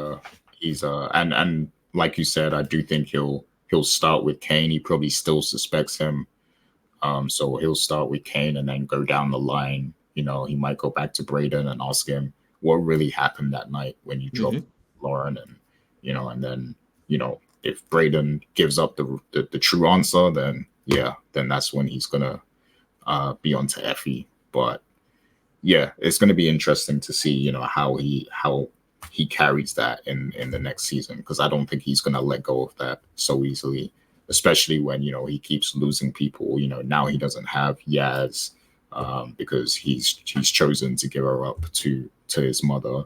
He's and like you said, I do think he'll start with Kane. He probably still suspects him. So he'll start with Kane and then go down the line. He might go back to Braden and ask him what really happened that night when you dropped Lauren, and then if Braden gives up the true answer, then that's when he's gonna be onto Effie. But yeah, it's gonna be interesting to see how he carries that in the next season, because I don't think he's gonna let go of that so easily, especially when he keeps losing people. Now he doesn't have Yaz because he's chosen to give her up to his mother.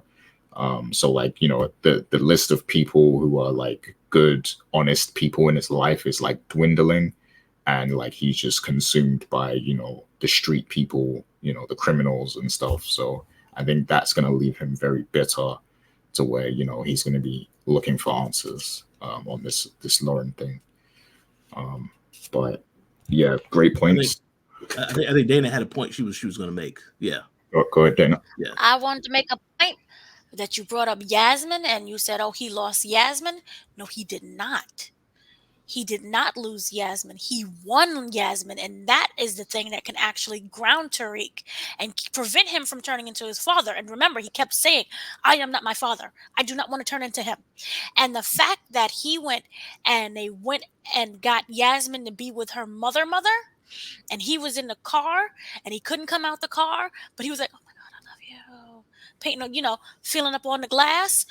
So the list of people who are like good, honest people in his life is like dwindling, and like he's just consumed by the street people, the criminals and stuff. So I think that's going to leave him very bitter, to where he's going to be looking for answers on this Lauren thing. But yeah, great points. I think Dana had a point she was going to make. Yeah. Go ahead, Dana. Yeah. I wanted to make a point that you brought up Yasmin, and you said, oh, he lost Yasmin. No, he did not. He did not lose Yasmin. He won Yasmin, and that is the thing that can actually ground Tariq and prevent him from turning into his father. And remember, he kept saying, I am not my father. I do not want to turn into him. And the fact that they went and got Yasmin to be with her mother, and he was in the car, and he couldn't come out the car, but he was like, oh my God, I love you. Painting, feeling up on the glass.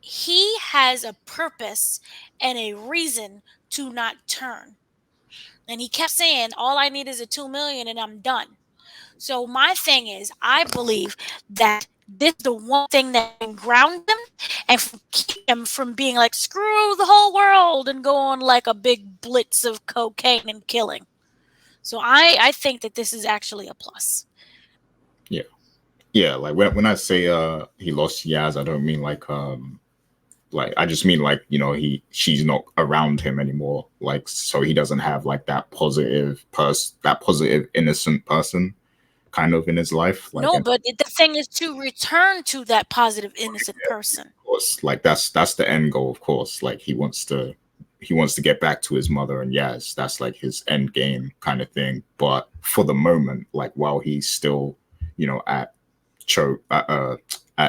He has a purpose and a reason to not turn. And he kept saying, all I need is a $2 million and I'm done. So my thing is, I believe that this is the one thing that can ground him and keep him from being like, screw the whole world and go on like a big blitz of cocaine and killing. So I think that this is actually a plus. Yeah, like when I say he lost Yaz, I don't mean like I just mean like, you know, she's not around him anymore, like, so he doesn't have like that positive innocent person kind of in his life, like. No, but the thing is to return to that positive innocent person. Of course, like that's the end goal, of course. Like he wants to get back to his mother, and yes, that's like his end game kind of thing. But for the moment, like while he's still, you know, at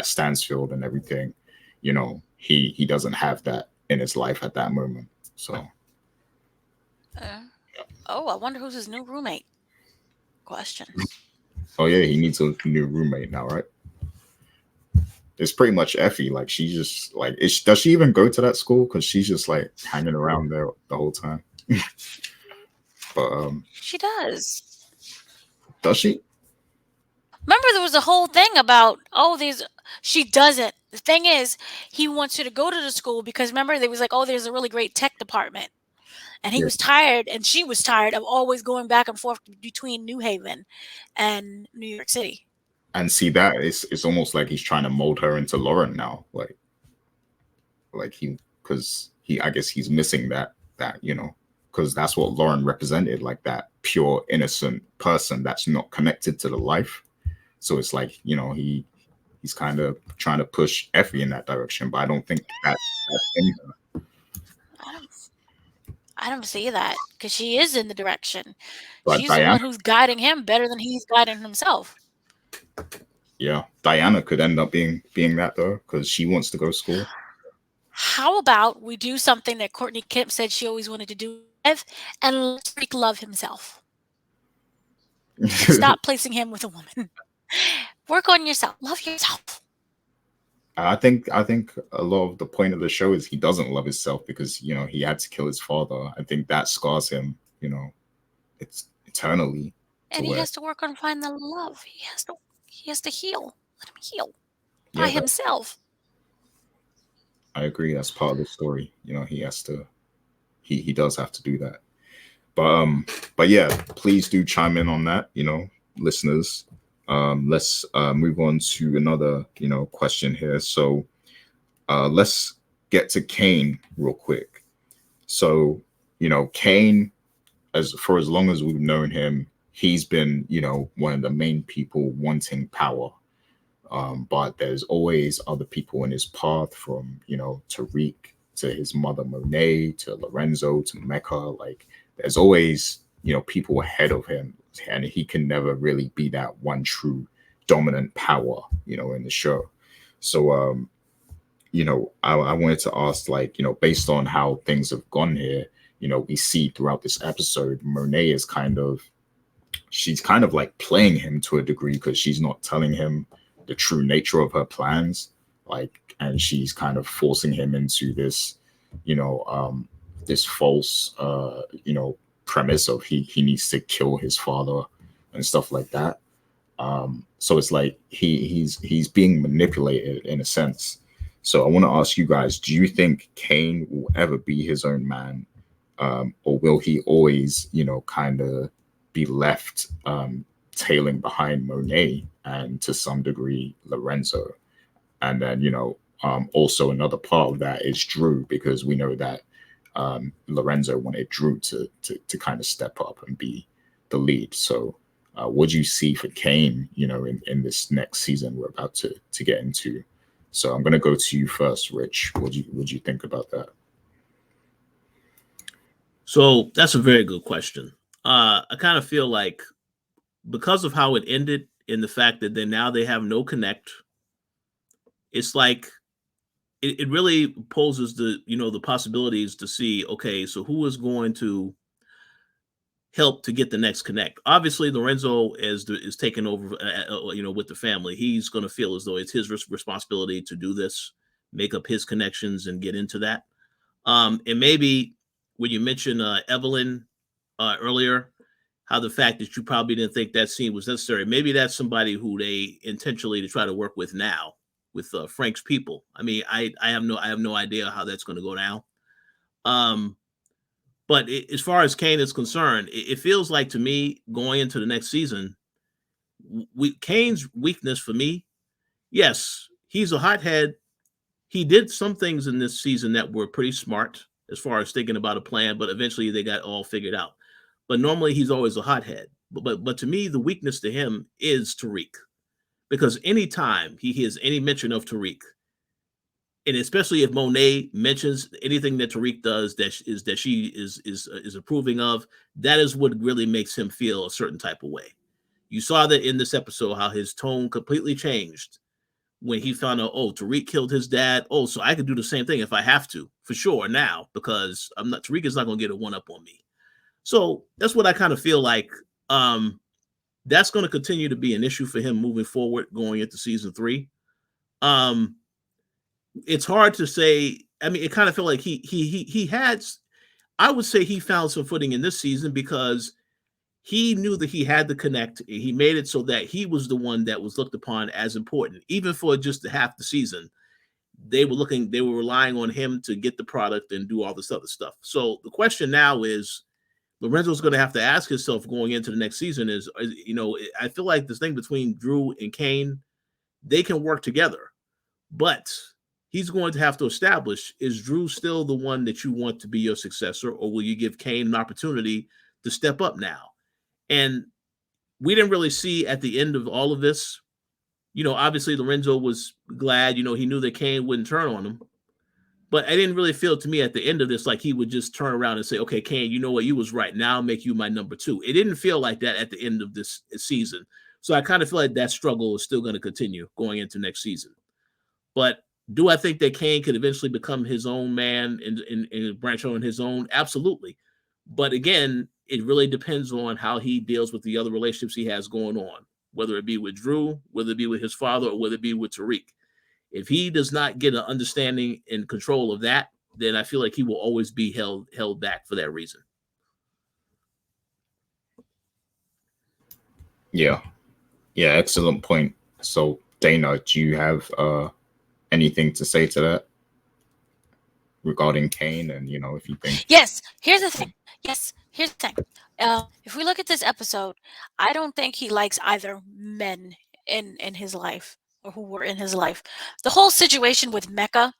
Stansfield and everything, you know, he doesn't have that in his life at that moment. So Oh, I wonder who's his new roommate. Questions. Oh yeah, he needs a new roommate now, right? It's pretty much Effie. Like she's just like, does she even go to that school? Because she's just like hanging around there the whole time. But she does. Does she? Remember, there was a whole thing about she doesn't. The thing is, he wants her to go to the school because remember, there was like, oh, there's a really great tech department, and he was tired, and she was tired of always going back and forth between New Haven and New York City. And see, that it's almost like he's trying to mold her into Lauren now, like I guess he's missing that you know, because that's what Lauren represented, like that pure innocent person that's not connected to the life. So it's like, you know, he's kind of trying to push Effie in that direction, but I don't think that's in her. I don't see that because she is in the direction. But she's the one who's guiding him better than he's guiding himself. Yeah, Diana could end up being that though, because she wants to go to school. How about we do something that Courtney Kemp said she always wanted to do, and let Tariq love himself. Stop placing him with a woman. Work on yourself. Love yourself. I think a lot of the point of the show is he doesn't love himself because, you know, he had to kill his father. I think that scars him, you know, it's eternally. And he has to work on finding the love. He has to heal. Let him heal by himself. I agree. That's part of the story. You know, he has to. He does have to do that. But yeah, please do chime in on that. You know, listeners. Let's move on to another, you know, question here. So let's get to Kane real quick. So, you know, Kane, as long as we've known him, he's been, you know, one of the main people wanting power. But there's always other people in his path, from, you know, Tariq to his mother Monet to Lorenzo to Mecca. Like there's always, you know, people ahead of him, and he can never really be that one true dominant power, you know, in the show. So you know, I wanted to ask, like, you know, based on how things have gone here, you know, we see throughout this episode, Monet is she's kind of like playing him to a degree, because she's not telling him the true nature of her plans, like, and she's kind of forcing him into this, you know, this false, you know, premise of he needs to kill his father and stuff like that. So it's like he's being manipulated in a sense. So I want to ask you guys, do you think Kane will ever be his own man? Or will he always, you know, kind of be left tailing behind Monet and to some degree Lorenzo? And then, you know, also another part of that is Drew, because we know that Lorenzo wanted Drew to kind of step up and be the lead. So what do you see for Kane, you know, in this next season we're about to get into? So I'm going to go to you first, Rich. What do you think about that? So that's a very good question. I kind of feel like, because of how it ended, in the fact that now they have no connect, it's like it really poses the, you know, the possibilities to see, okay, so who is going to help to get the next connect? Obviously, Lorenzo is taking over, you know, with the family. He's going to feel as though it's his responsibility to do this, make up his connections and get into that. And maybe when you mentioned Evelyn earlier, how the fact that you probably didn't think that scene was necessary. Maybe that's somebody who they intentionally to try to work with now with Frank's people. I mean, I have no idea how that's going to go down. But as far as Kane is concerned, it feels like to me going into the next season, Kane's weakness for me, yes, he's a hothead. He did some things in this season that were pretty smart as far as thinking about a plan, but eventually they got all figured out. But normally he's always a hothead. But to me, the weakness to him is Tariq, because anytime he hears any mention of Tariq, and especially if Monet mentions anything that Tariq does that she is approving of, that is what really makes him feel a certain type of way. You saw that in this episode, how his tone completely changed when he found out, oh, Tariq killed his dad. Oh, so I could do the same thing if I have to, for sure now, because Tariq is not going to get a one up on me. So that's what I kind of feel like. That's going to continue to be an issue for him moving forward, going into season 3. It's hard to say. I mean, it kind of felt like he had. I would say he found some footing in this season because he knew that he had to connect. He made it so that he was the one that was looked upon as important, even for just half the season. They were relying on him to get the product and do all this other stuff. So the question now is, Lorenzo's going to have to ask himself going into the next season is, I feel like this thing between Drew and Kane, they can work together, but he's going to have to establish, is Drew still the one that you want to be your successor, or will you give Kane an opportunity to step up now? And we didn't really see at the end of all of this, obviously Lorenzo was glad, he knew that Kane wouldn't turn on him. But I didn't really feel to me at the end of this like he would just turn around and say, okay, Kane, you know what? You was right. Now I'll make you my number 2. It didn't feel like that at the end of this season. So I kind of feel like that struggle is still going to continue going into next season. But do I think that Kane could eventually become his own man and branch on his own? Absolutely. But again, it really depends on how he deals with the other relationships he has going on, whether it be with Drew, whether it be with his father, or whether it be with Tariq. If he does not get an understanding and control of that, then I feel like he will always be held back for that reason. Yeah, excellent point. So, Dana, do you have anything to say to that regarding Kane? And if you think, yes, here's the thing. If we look at this episode, I don't think he likes either men in his life, or who were in his life. The whole situation with Mecca,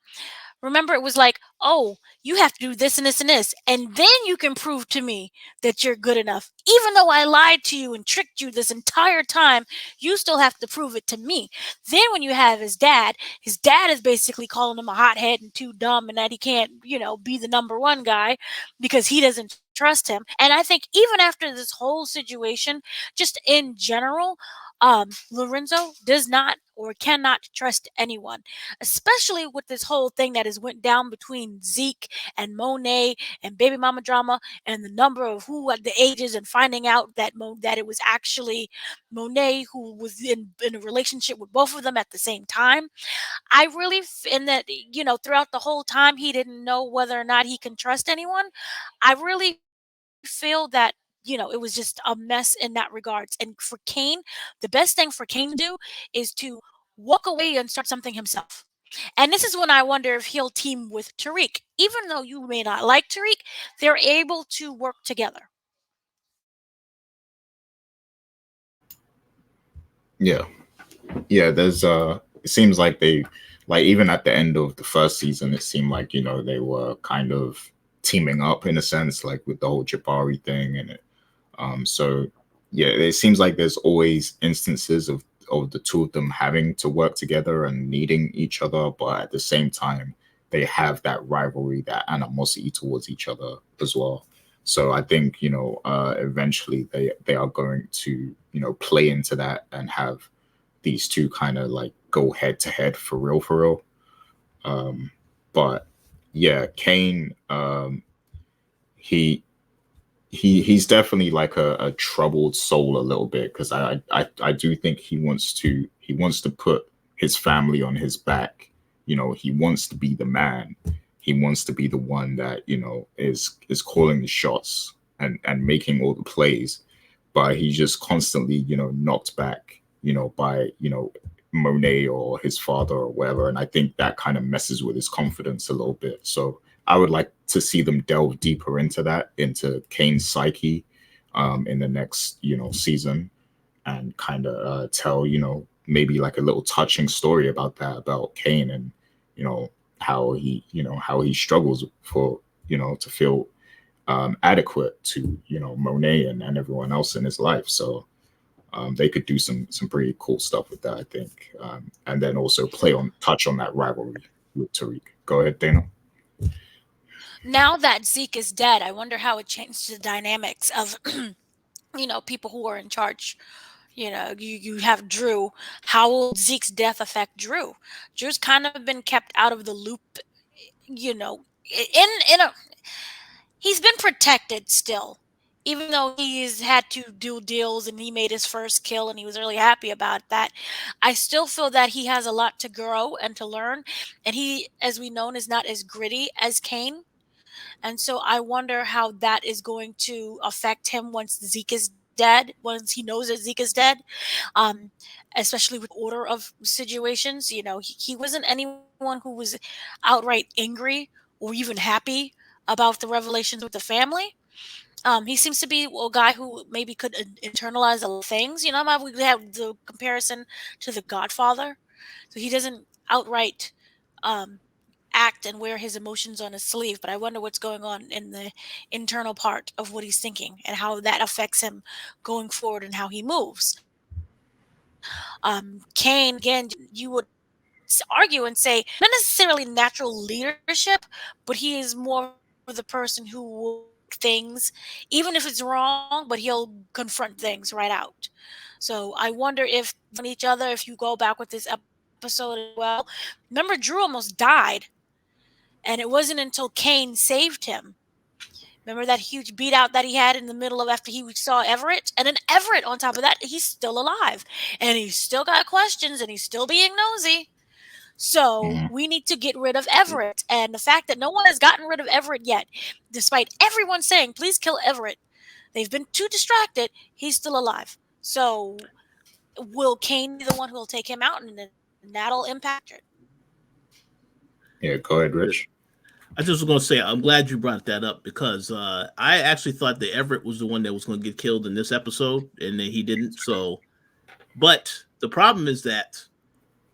remember, it was like, oh, you have to do this and this and this, and then you can prove to me that you're good enough. Even though I lied to you and tricked you this entire time, you still have to prove it to me. Then when you have his dad is basically calling him a hothead and too dumb, and that he can't, be the number 1 guy because he doesn't trust him. And I think even after this whole situation, just in general, Lorenzo does not or cannot trust anyone, especially with this whole thing that has went down between Zeke and Monet and baby mama drama, and the number of who at the ages, and finding out that that it was actually Monet who was in a relationship with both of them at the same time. I really, in that, throughout the whole time, he didn't know whether or not he can trust anyone. I really feel that it was just a mess in that regards. And for Kane, the best thing for Kane to do is to walk away and start something himself. And this is when I wonder if he'll team with Tariq. Even though you may not like Tariq, they're able to work together. Yeah, there's it seems like they, like, even at the end of the first season, it seemed like they were kind of teaming up in a sense, like with the whole Jabari thing. And so yeah, it seems like there's always instances of the two of them having to work together and needing each other, but at the same time they have that rivalry, that animosity towards each other as well. So I think eventually they are going to play into that and have these two kind of like go head to head for real. But yeah, Kane, he's definitely like a troubled soul a little bit, because I do think he wants to put his family on his back. He wants to be the man. He wants to be the one that is calling the shots and making all the plays. but he's just constantly, knocked back, by, Monet or his father or whatever. And I think that kind of messes with his confidence a little bit. So I would like to see them delve deeper into that, into Kane's psyche, in the next, season, and kind of tell, maybe like a little touching story about that, about Kane, and, how he struggles for, to feel adequate to, Monet and everyone else in his life. So they could do some pretty cool stuff with that, I think, and then also touch on that rivalry with Tariq. Go ahead, Dana. Now that Zeke is dead, I wonder how it changed the dynamics of people who are in charge. You have Drew. How will Zeke's death affect Drew? Drew's kind of been kept out of the loop. In a he's been protected still, even though he's had to do deals and he made his first kill and he was really happy about that. I still feel that he has a lot to grow and to learn, and he, as we know, is not as gritty as Kane. And so I wonder how that is going to affect him once Zeke is dead, once he knows that Zeke is dead, um, especially with order of situations. He wasn't anyone who was outright angry or even happy about the revelations with the family. He seems to be a guy who maybe could internalize a lot of things. We have the comparison to the Godfather. So he doesn't outright um, act and wear his emotions on his sleeve, but I wonder what's going on in the internal part of what he's thinking and how that affects him going forward and how he moves. Kane, again, you would argue and say not necessarily natural leadership, but he is more of the person who will things, even if it's wrong, but he'll confront things right out. So I wonder if on each other, if you go back with this episode as well, remember Drew almost died. And it wasn't until Kane saved him. Remember that huge beat out that he had in the middle of after he saw Everett? And then Everett, on top of that, he's still alive. And he's still got questions and he's still being nosy. So we need to get rid of Everett. And the fact that no one has gotten rid of Everett yet, despite everyone saying, please kill Everett, they've been too distracted, he's still alive. So will Kane be the one who will take him out, and then that'll impact it? Yeah, go ahead, Rich. I just was going to say, I'm glad you brought that up, because I actually thought that Everett was the one that was going to get killed in this episode, and then he didn't. So, but the problem is that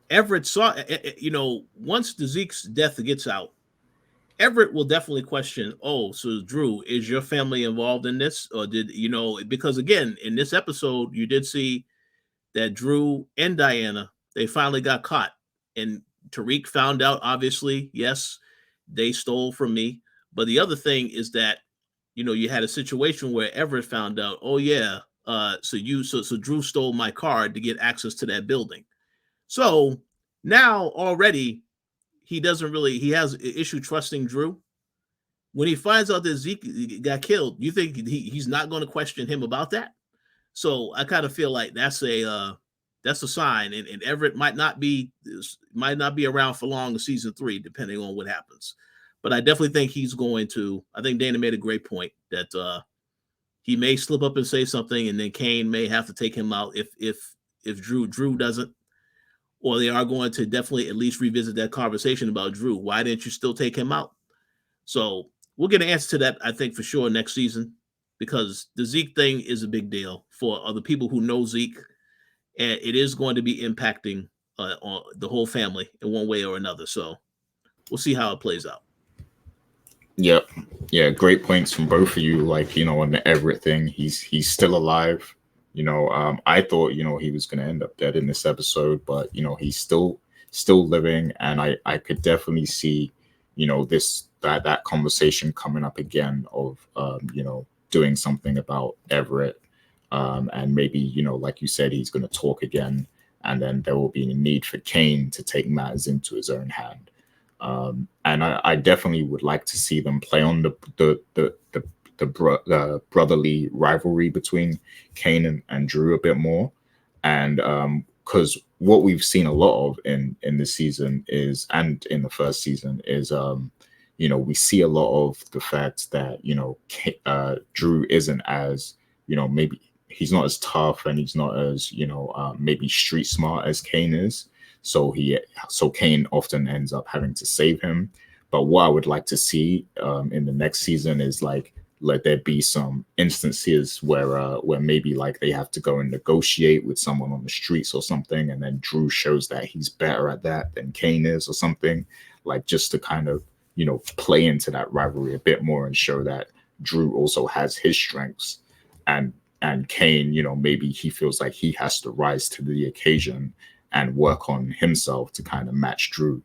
Everett saw, once the Zeke's death gets out, Everett will definitely question, oh, so Drew, is your family involved in this? Or because again, in this episode, you did see that Drew and Diana, they finally got caught. And Tariq found out, obviously, yes, they stole from me. But the other thing is that, you had a situation where Everett found out, oh yeah, so Drew stole my card to get access to that building. So now already he has an issue trusting Drew. When he finds out that Zeke got killed, you think he's not going to question him about that? So I kind of feel like that's a sign, and Everett might not be around for long in season 3, depending on what happens. But I definitely think he's going to. I think Dana made a great point that he may slip up and say something, and then Kane may have to take him out if Drew doesn't, or they are going to definitely at least revisit that conversation about Drew. Why didn't you still take him out? So we'll get an answer to that, I think, for sure next season, because the Zeke thing is a big deal for other people who know Zeke, and it is going to be impacting on the whole family in one way or another. So we'll see how it plays out. Yep. Yeah, great points from both of you. Like, on the Everett thing, he's still alive. I thought, he was going to end up dead in this episode, but, he's still living. And I could definitely see, that conversation coming up again of, doing something about Everett. And maybe, like you said, he's going to talk again. And then there will be a need for Kane to take matters into his own hand. And I definitely would like to see them play on the brotherly rivalry between Kane and Drew a bit more. And because what we've seen a lot of in this season is, and in the first season is, we see a lot of the fact that, Drew isn't as, maybe he's not as tough, and he's not as, maybe street smart as Kane is. So Kane often ends up having to save him. But what I would like to see in the next season is like, let there be some instances where maybe like they have to go and negotiate with someone on the streets or something, and then Drew shows that he's better at that than Kane is or something, like just to kind of play into that rivalry a bit more and show that Drew also has his strengths, and Kane, maybe he feels like he has to rise to the occasion and work on himself to kind of match Drew.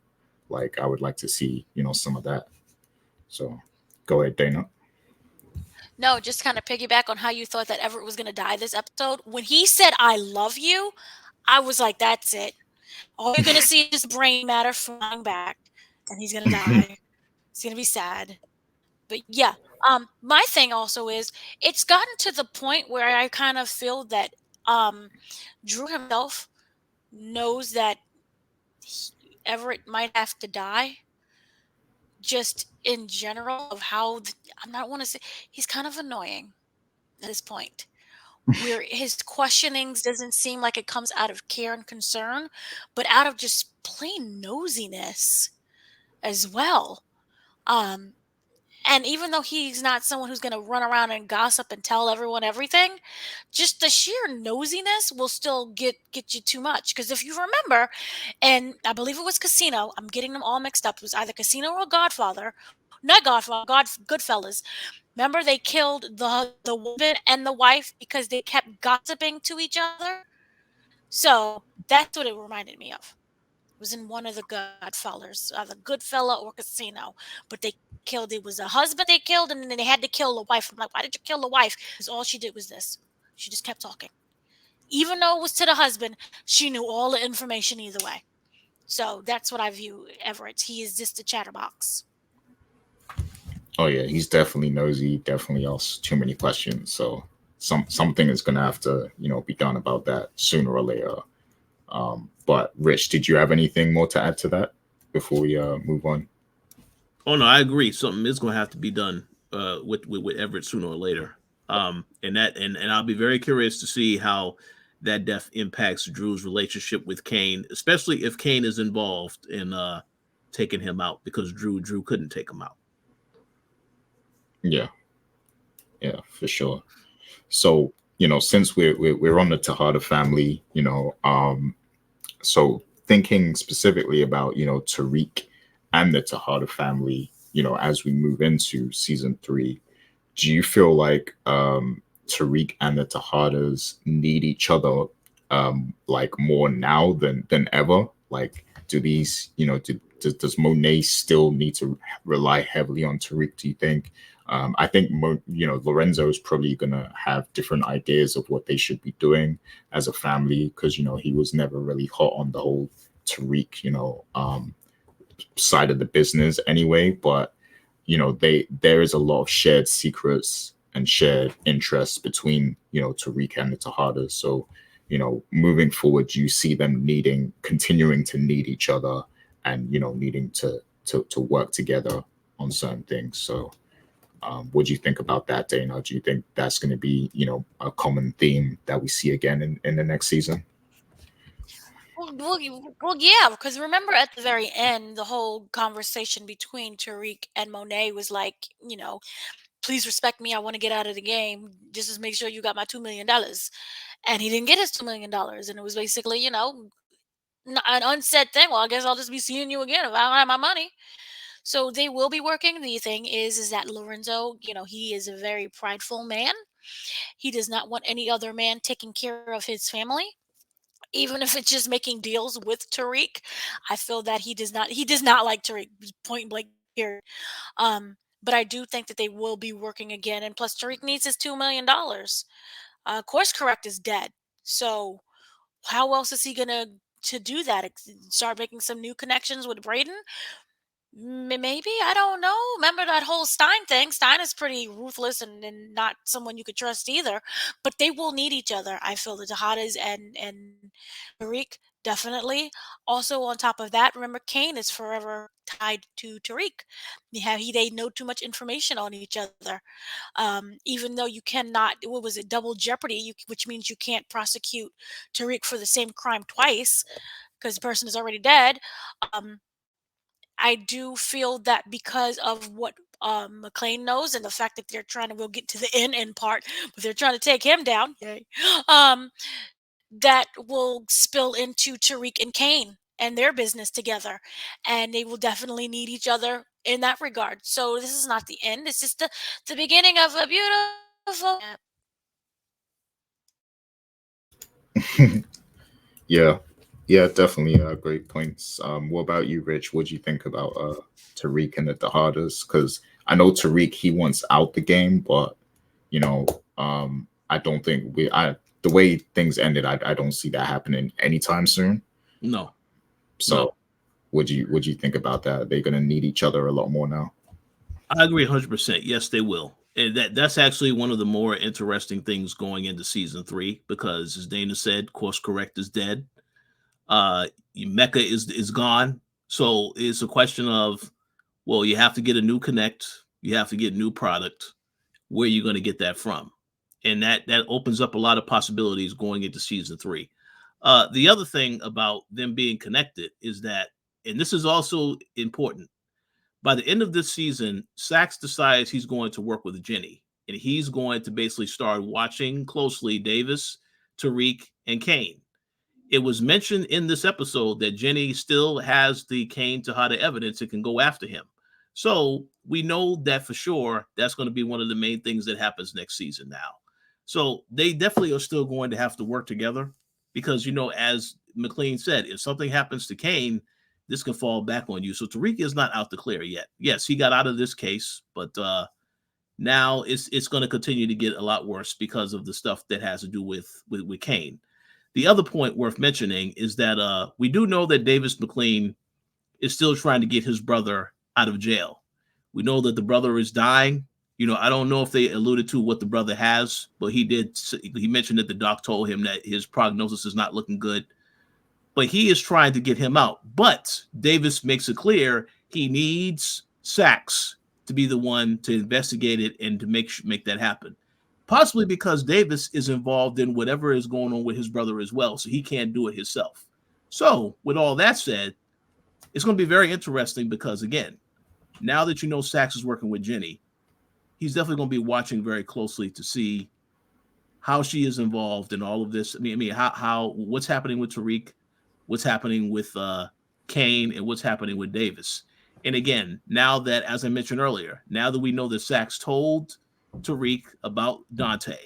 Like I would like to see, some of that. So go ahead, Dana. No, just kind of piggyback on how you thought that Everett was going to die this episode. When he said, "I love you," I was like, that's it. All you're going to see is brain matter flying back, and he's going to die. It's going to be sad. But yeah, my thing also is it's gotten to the point where I kind of feel that Drew himself knows that Everett might have to die. Just in general of how I'm not want to say he's kind of annoying at this point, where his questionings doesn't seem like it comes out of care and concern, but out of just plain nosiness as well. Um, and even though he's not someone who's going to run around and gossip and tell everyone everything, just the sheer nosiness will still get you too much. Because if you remember, and I believe it was Casino, I'm getting them all mixed up. It was either Casino or Godfather, not Godfather, Goodfellas. Remember they killed the woman and the wife because they kept gossiping to each other. So that's what it reminded me of. It was in one of the Godfathers, either Goodfella or Casino. But they killed. It was a husband they killed, and then they had to kill the wife. I'm like, why did you kill the wife? Because all she did was this. She just kept talking. Even though it was to the husband, she knew all the information either way. So that's what I view Everett. He is just a chatterbox. Oh yeah, he's definitely nosy. Definitely asks too many questions. So something is gonna have to be done about that sooner or later. But Rich, did you have anything more to add to that before we move on? Oh no, I agree. Something is going to have to be done with Everett sooner or later. And I'll be very curious to see how that death impacts Drew's relationship with Kane, especially if Kane is involved in taking him out, because Drew couldn't take him out. Yeah, for sure. So since we're on the Tejada family, so thinking specifically about Tariq and the Tejada family, as we move into season 3, do you feel like Tariq and the Tejadas need each other like more now than ever? Like, do these does Monet still need to rely heavily on Tariq, do you think? I think Lorenzo is probably gonna have different ideas of what they should be doing as a family, because he was never really hot on the whole Tariq side of the business anyway. But there is a lot of shared secrets and shared interests between Tariq and the Tejadas. So moving forward, you see them continuing to need each other, and needing to work together on certain things. So what do you think about that, Dana? Do you think that's going to be a common theme that we see again in the next season? Well, yeah, because remember at the very end, the whole conversation between Tariq and Monet was like, please respect me. I want to get out of the game. Just make sure you got my $2 million. And he didn't get his $2 million. And it was basically, an unsaid thing. Well, I guess I'll just be seeing you again if I don't have my money. So they will be working. The thing is that Lorenzo, he is a very prideful man. He does not want any other man taking care of his family, even if it's just making deals with Tariq. I feel that he does not like Tariq, point blank period. But I do think that they will be working again. And plus Tariq needs his $2 million. Course Correct is dead. So how else is he gonna to do that? Start making some new connections with Braden? Maybe, I don't know. Remember that whole Stein thing? Stein is pretty ruthless and not someone you could trust either. But they will need each other. I feel the Tejadas and Tariq, definitely. Also, on top of that, remember Kane is forever tied to Tariq. They know too much information on each other. Even though you cannot, what was it, double jeopardy, which means you can't prosecute Tariq for the same crime twice because the person is already dead. Um, I do feel that because of what McLean knows and the fact that they're trying to, we'll get to the end part, but they're trying to take him down. Yay. Um, that will spill into Tariq and Kane and their business together. And they will definitely need each other in that regard. So this is not the end. It's just the beginning of a beautiful. Yeah, yeah, definitely. Great points. What about you, Rich? What do you think about Tariq and the Tejadas? Because I know Tariq, he wants out the game, but you know, I don't think the way things ended, I don't see that happening anytime soon. No. So, no. Would you think about that? They're gonna need each other a lot more now. I agree 100%. Yes, they will. And that's actually one of the more interesting things going into season 3 because, as Dana said, course correct is dead. Mecca is gone. So it's a question of, well, you have to get a new connect, you have to get new product. Where are you going to get that from? And that opens up a lot of possibilities going into season 3. The other thing about them being connected is that, and this is also important, by the end of this season, Sax decides he's going to work with Jenny, and he's going to basically start watching closely Davis, Tariq, and Kane. It was mentioned in this episode that Jenny still has the Kane Tejada evidence and can go after him. So we know that for sure that's going to be one of the main things that happens next season now. So they definitely are still going to have to work together because, as McLean said, if something happens to Kane, this can fall back on you. So Tariq is not out the clear yet. Yes, he got out of this case, but now it's going to continue to get a lot worse because of the stuff that has to do with Kane. The other point worth mentioning is that we do know that Davis McLean is still trying to get his brother out of jail. We know that the brother is dying. I don't know if they alluded to what the brother has, but he mentioned that the doc told him that his prognosis is not looking good. But he is trying to get him out. But Davis makes it clear he needs Sax to be the one to investigate it and to make that happen. Possibly because Davis is involved in whatever is going on with his brother as well, so he can't do it himself. So, with all that said, it's going to be very interesting because, again, now that you know Sax is working with Jenny, he's definitely going to be watching very closely to see how she is involved in all of this. I mean, how what's happening with Tariq, what's happening with Kane, and what's happening with Davis. And again, now that, as I mentioned earlier, now that we know that Sax told Tariq about Dante,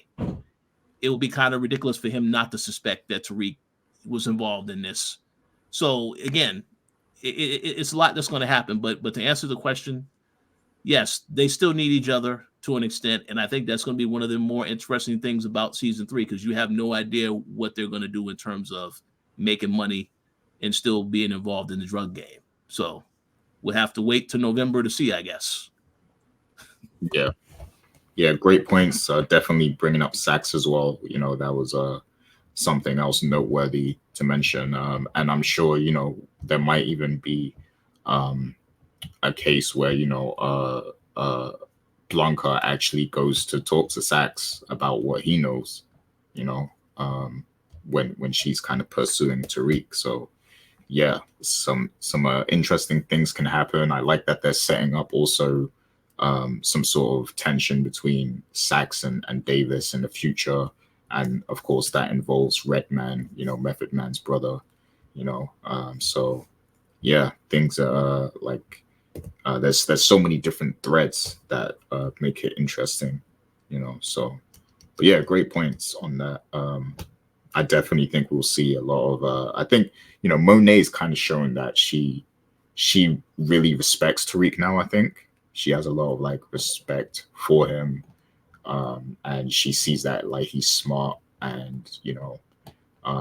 it will be kind of ridiculous for him not to suspect that Tariq was involved in this. So again, it's a lot that's going to happen. But to answer the question, yes, they still need each other to an extent, and I think that's going to be one of the more interesting things about season 3 because you have no idea what they're going to do in terms of making money and still being involved in the drug game. So we'll have to wait to November to see, I guess. Yeah, great points. Definitely bringing up Sax as well. That was something else noteworthy to mention. And I'm sure there might even be a case where Blanca actually goes to talk to Sax about what he knows. When she's kind of pursuing Tariq. So yeah, some interesting things can happen. I like that they're setting up also some sort of tension between Sax and Davis in the future. And of course, that involves Redman, Method Man's brother, so yeah, things are there's so many different threads that make it interesting, so, but yeah, great points on that. I definitely think we'll see a lot of, I think, Monet's kind of showing that she really respects Tariq now. I think she has a lot of respect for him, and she sees that he's smart, and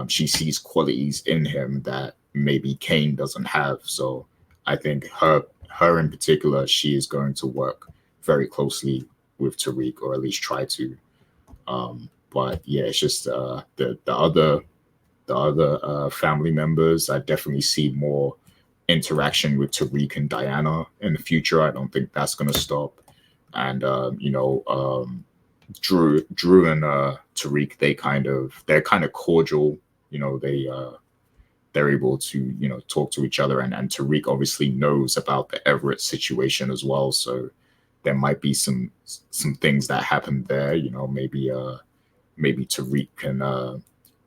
she sees qualities in him that maybe Kane doesn't have. So I think her in particular, she is going to work very closely with Tariq, or at least try to. But yeah, it's just the other the other family members. I definitely see more interaction with Tariq and Diana in the future. I don't think that's going to stop. And Drew and Tariq, they're kind of cordial. You know, they're able to talk to each other, and Tariq obviously knows about the Everett situation as well. So there might be some things that happen there. You know, maybe Tariq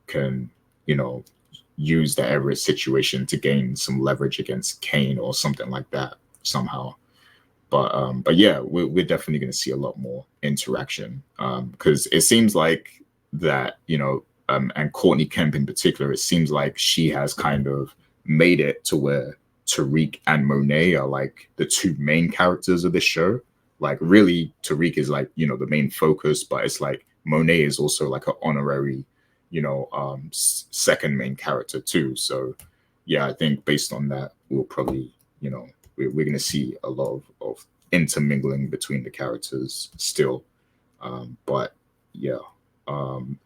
can use the Everett situation to gain some leverage against Kane or something like that somehow. But yeah, we're definitely going to see a lot more interaction because it seems like that and Courtney Kemp in particular, it seems like she has kind of made it to where Tariq and Monet are like the two main characters of the show. Like really, Tariq is like the main focus, but it's like Monet is also like an honorary second main character too. So yeah, I think based on that, we'll probably we're going to see a lot of intermingling between the characters still. But yeah,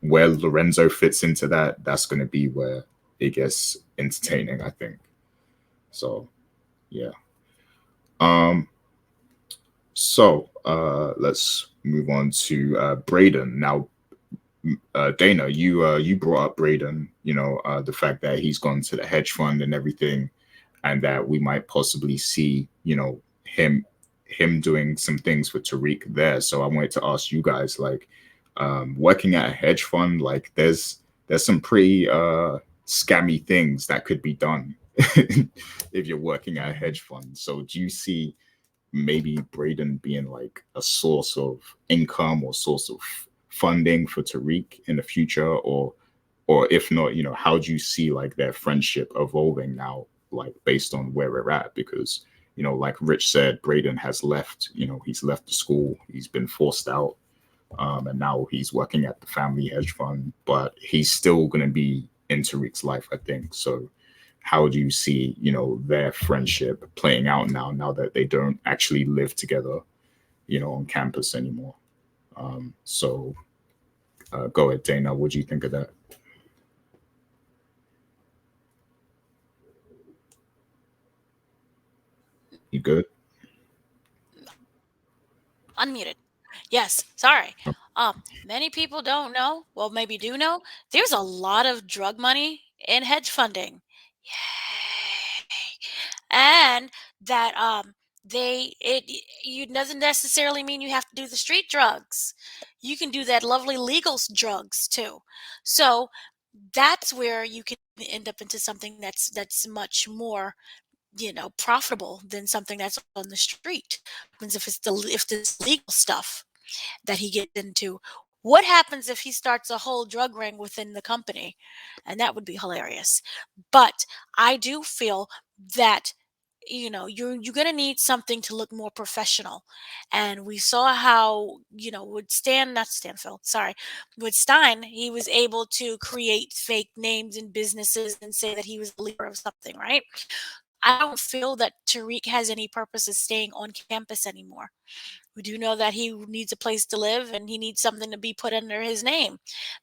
where Lorenzo fits into that's going to be where it gets entertaining, I think. So yeah. So let's move on to Braden. Now, Dana, you brought up Braden, the fact that he's gone to the hedge fund and everything, and that we might possibly see, him doing some things for Tariq there. So I wanted to ask you guys, like, working at a hedge fund, like there's some pretty scammy things that could be done if you're working at a hedge fund. So do you see maybe Braden being like a source of income or source of funding for Tariq in the future, or if not, how do you see like their friendship evolving now, like based on where we're at? Because like Rich said, Braden has left. He's left the school. He's been forced out, and now he's working at the family hedge fund. But he's still going to be in Tariq's life, I think. So how do you see their friendship playing out now that they don't actually live together on campus anymore? So go ahead, Dana. What do you think of that? You good? Unmuted. Yes, sorry. Many people don't know, well, maybe do know, there's a lot of drug money in hedge funding. Yay. And that you doesn't necessarily mean you have to do the street drugs. You can do that lovely legal drugs too. So that's where you can end up into something that's much more profitable than something that's on the street. Happens if this legal stuff that he gets into. What happens if he starts a whole drug ring within the company? And that would be hilarious. But I do feel that you're going to need something to look more professional. And we saw how with not Stanfield, sorry, with Stein, he was able to create fake names and businesses and say that he was the leader of something, right? I don't feel that Tariq has any purpose of staying on campus anymore. We do know that he needs a place to live and he needs something to be put under his name.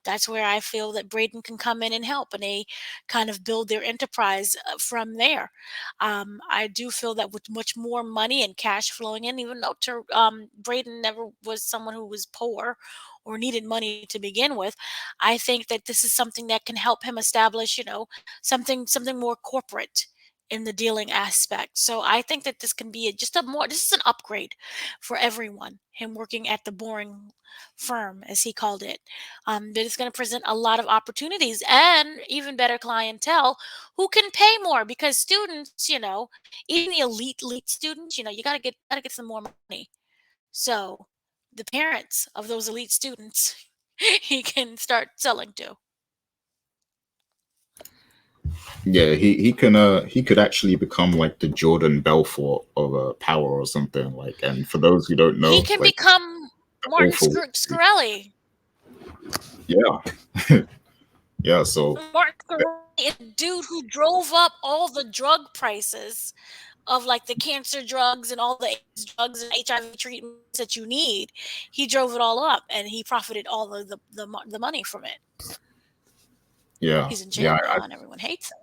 That's where I feel that Braden can come in and help, and they kind of build their enterprise from there. I do feel that with much more money and cash flowing in, even though Braden never was someone who was poor or needed money to begin with, I think that this is something that can help him establish, something more corporate in the dealing aspect. So I think that this can be this is an upgrade for everyone. Him working at the boring firm, as he called it, that is going to present a lot of opportunities and even better clientele who can pay more, because students, even the elite students, you gotta get some more money. So the parents of those elite students, he can start selling to. Yeah, he could actually become like the Jordan Belfort of power or something like. And for those who don't He know, can like become Martin awful. Scarelli. Yeah, yeah. So Martin Scarelli is a dude who drove up all the drug prices of like the cancer drugs and all the AIDS drugs and HIV treatments that you need. He drove it all up and he profited all of the money from it. Yeah, He's in jail now, and everyone hates him.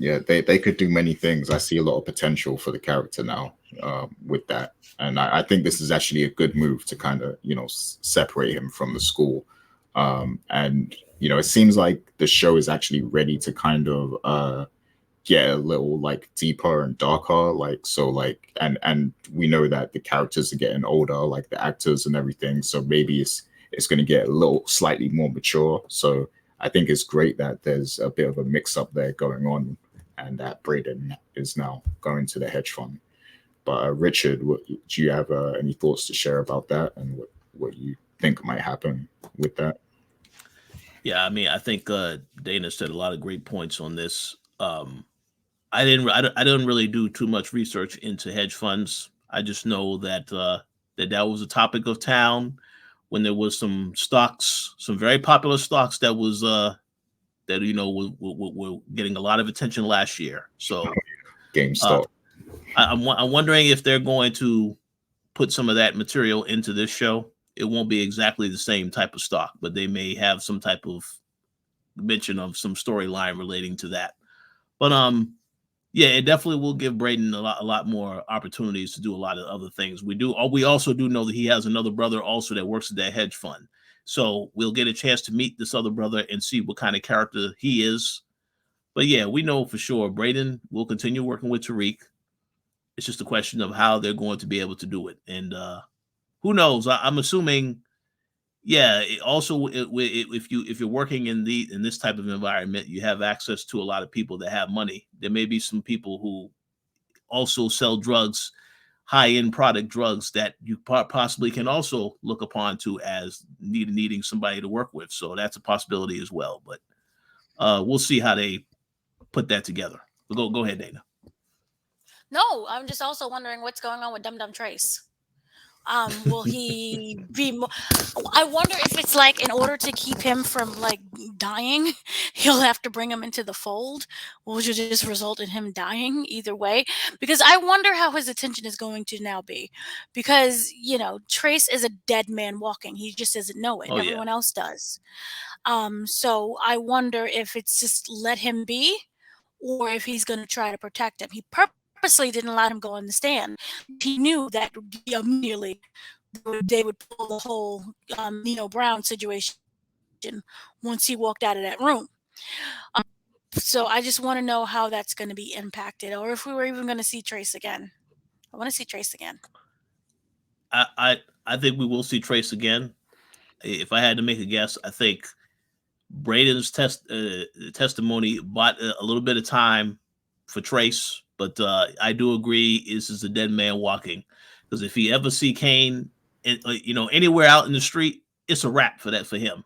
yeah, they could do many things. I see a lot of potential for the character now with that, and I think this is actually a good move to kind of separate him from the school, and it seems like the show is actually ready to kind of get a little like deeper and darker, like so like and we know that the characters are getting older, like the actors and everything, so maybe it's going to get a little slightly more mature. So I think it's great that there's a bit of a mix up there going on, and that Braden is now going to the hedge fund. But Richard, do you have any thoughts to share about that, and what you think might happen with that? Yeah, I mean, I think Dana said a lot of great points on this. I didn't really do too much research into hedge funds. I just know that that was a topic of town when there was some stocks, some very popular stocks that was that were getting a lot of attention last year. So GameStop. I'm wondering if they're going to put some of that material into this show. It won't be exactly the same type of stock, but they may have some type of mention of some storyline relating to that. But yeah, it definitely will give Braden a lot more opportunities to do a lot of other things. We also do know that he has another brother also that works at that hedge fund. So we'll get a chance to meet this other brother and see what kind of character he is. But yeah, we know for sure Braden will continue working with Tariq. It's just a question of how they're going to be able to do it. And who knows? I'm assuming, yeah. If you're working in this type of environment, you have access to a lot of people that have money. There may be some people who also sell drugs, high-end product drugs that you possibly can also look upon to as needing somebody to work with. So that's a possibility as well. But we'll see how they put that together. But go ahead, Dana. No, I'm just also wondering what's going on with Dum Dum Trace. Will he be I wonder if it's like in order to keep him from like dying, he'll have to bring him into the fold, which will just result in him dying either way. Because I wonder how his attention is going to now be. Because, Trace is a dead man walking. He just doesn't know it. Oh, yeah. Everyone else does. So I wonder if it's just let him be, or if he's going to try to protect him. He purposely didn't let him go on the stand. He knew that immediately they would pull the whole Nino Brown situation once he walked out of that room. So I just want to know how that's going to be impacted, or if we were even going to see Trace again. I want to see Trace again. I think we will see Trace again. If I had to make a guess, I think Braden's testimony bought a little bit of time for Trace, but I do agree this is a dead man walking, because if he ever see Kane, anywhere out in the street, it's a wrap for him.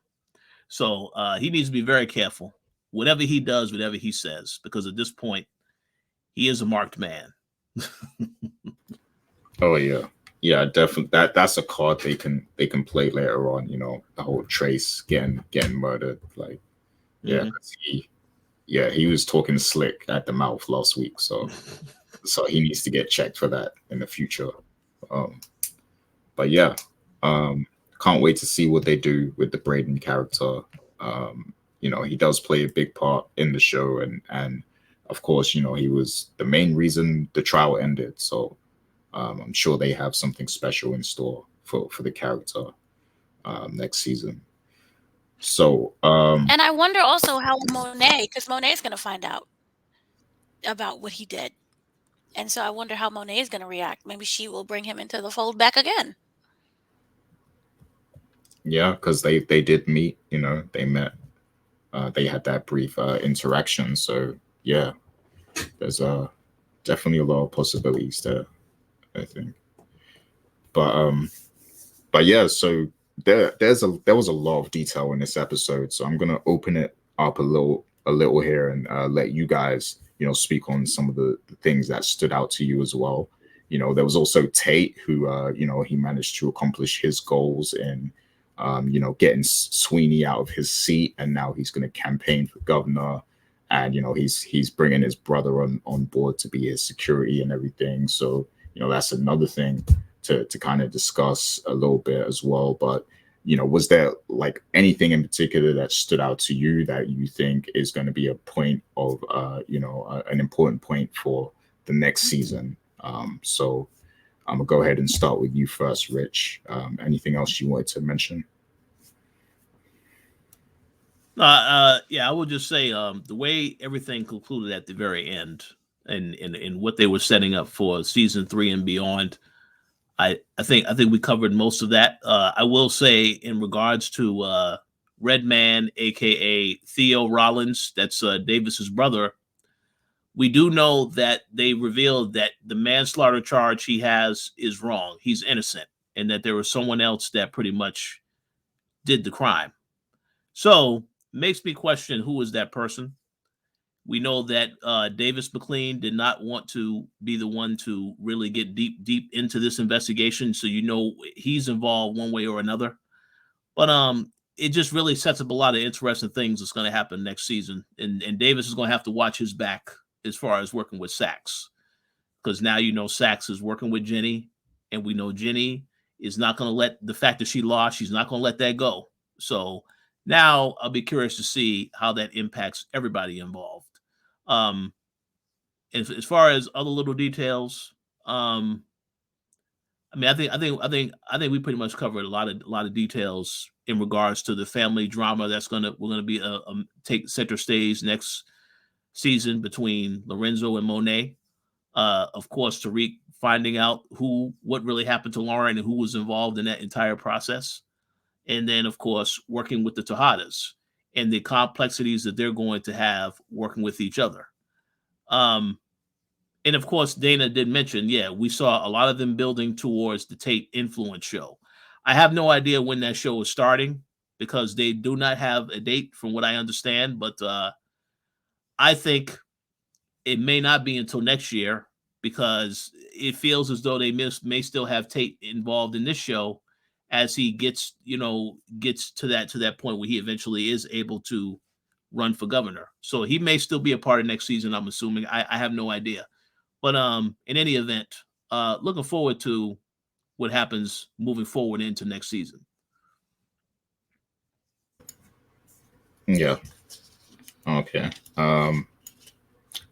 So he needs to be very careful, whatever he does, whatever he says, because at this point, he is a marked man. Oh yeah, definitely. That's a card they can play later on. The whole Trace getting murdered. Like, yeah, he was talking slick at the mouth last week, so he needs to get checked for that in the future. But yeah, can't wait to see what they do with the Braden character. He does play a big part in the show, and of course, he was the main reason the trial ended. So I'm sure they have something special in store for the character next season. So and I wonder also how Monet, because Monet's going to find out about what he did. And so I wonder how Monet is going to react. Maybe she will bring him into the fold back again. Yeah, because they did meet, they met. They had that brief interaction. So yeah, there's definitely a lot of possibilities there, I think. But yeah, so there was a lot of detail in this episode. So I'm gonna open it up a little here and let you guys speak on some of the things that stood out to you as well. There was also Tate, who he managed to accomplish his goals in getting Sweeney out of his seat, and now he's going to campaign for governor, and he's bringing his brother on board to be his security and everything. So that's another thing to kind of discuss a little bit as well. But was there like anything in particular that stood out to you that you think is going to be a point of, an important point for the next season? So I'm gonna go ahead and start with you first, Rich. Anything else you wanted to mention? Yeah, I would just say the way everything concluded at the very end, and what they were setting up for season 3 and beyond. I think we covered most of that. I will say in regards to Redman, aka Theo Rollins, that's Davis's brother. We do know that they revealed that the manslaughter charge he has is wrong. He's innocent, and that there was someone else that pretty much did the crime. So makes me question who is that person. We know that Davis McLean did not want to be the one to really get deep into this investigation. So he's involved one way or another. But it just really sets up a lot of interesting things that's going to happen next season. And Davis is going to have to watch his back as far as working with Saxe, because now Saxe is working with Jenny, and we know Jenny is not going to let the fact that she lost. She's not going to let that go. So now I'll be curious to see how that impacts everybody involved. As far as other little details, I mean, I think we pretty much covered a lot of details in regards to the family drama we're gonna be take center stage next season between Lorenzo and Monet. Of course, Tariq finding out what really happened to Lauren and who was involved in that entire process, and then of course working with the Tejadas and the complexities that they're going to have working with each other. And of course, Dana did mention, yeah, we saw a lot of them building towards the Tate Influence show. I have no idea when that show is starting because they do not have a date from what I understand, but I think it may not be until next year because it feels as though they may still have Tate involved in this show as he gets to that point where he eventually is able to run for governor. So he may still be a part of next season, I'm assuming. I have no idea. But in any event, looking forward to what happens moving forward into next season. Yeah. Okay.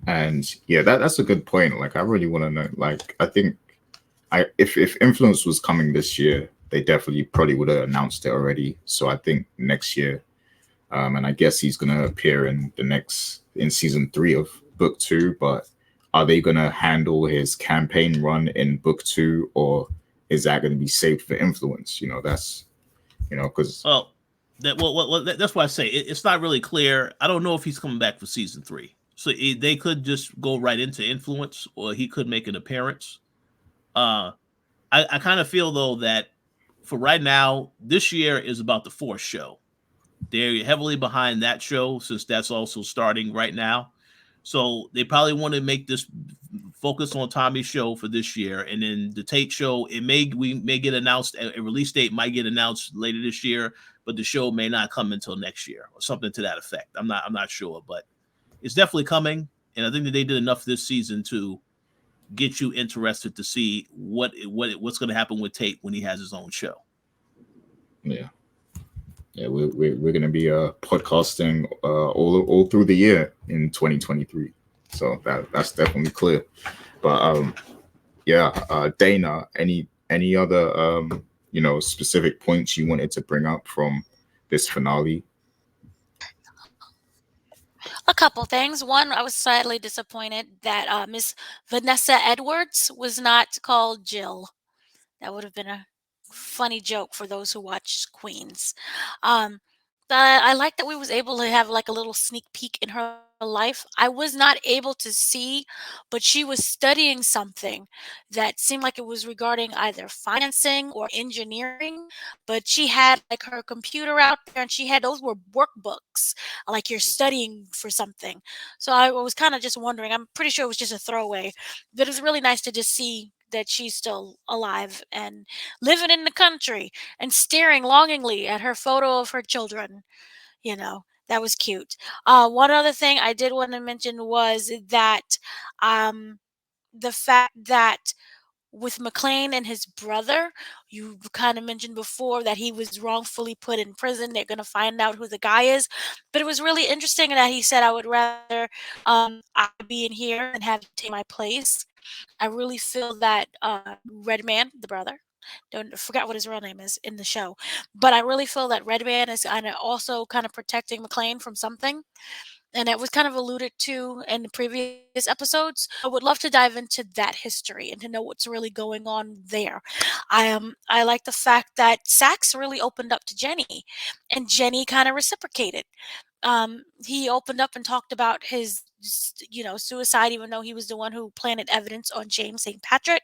And yeah, that's a good point. Like, I really want to know. Like, I think if Influence was coming this year, they definitely probably would have announced it already. So I think next year, and I guess he's gonna appear in season 3 of book 2. But are they gonna handle his campaign run in book 2, or is that gonna be saved for Influence? That's because that's why I say it's not really clear. I don't know if he's coming back for season 3. So they could just go right into Influence, or he could make an appearance. I kind of feel though that for right now, this year is about the 4th show. They're heavily behind that show since that's also starting right now. So they probably want to make this focus on Tommy's show for this year, and then the Tate show. We may get announced. A release date might get announced later this year, but the show may not come until next year or something to that effect. I'm not sure, but it's definitely coming. And I think that they did enough this season to get you interested to see what's going to happen with Tate when he has his own show. Yeah. Yeah, we're gonna be podcasting all through the year in 2023, so that's definitely clear. But Dana, any other specific points you wanted to bring up from this finale? A couple things. One, I was slightly disappointed that Miss Vanessa Edwards was not called Jill. That would have been a funny joke for those who watch Queens. Um, but I like that we was able to have like a little sneak peek in her life. I was not able to see, but she was studying something that seemed like it was regarding either financing or engineering. But she had like her computer out there, and she had those were workbooks, like you're studying for something. So I was kind of just wondering. I'm pretty sure it was just a throwaway, but it was really nice to just see that she's still alive and living in the country and staring longingly at her photo of her children. That was cute. One other thing I did want to mention was that the fact that with McClane and his brother, you kind of mentioned before that he was wrongfully put in prison. They're going to find out who the guy is. But it was really interesting that he said, I would rather I be in here than have you take my place. I really feel that Redman, the brother, don't forget what his real name is in the show, but I really feel that Redman is also kind of protecting McClane from something, and it was kind of alluded to in the previous episodes. I would love to dive into that history and to know what's really going on there. I like the fact that Sax really opened up to Jenny, and Jenny kind of reciprocated. He opened up and talked about his suicide, even though he was the one who planted evidence on James St. Patrick.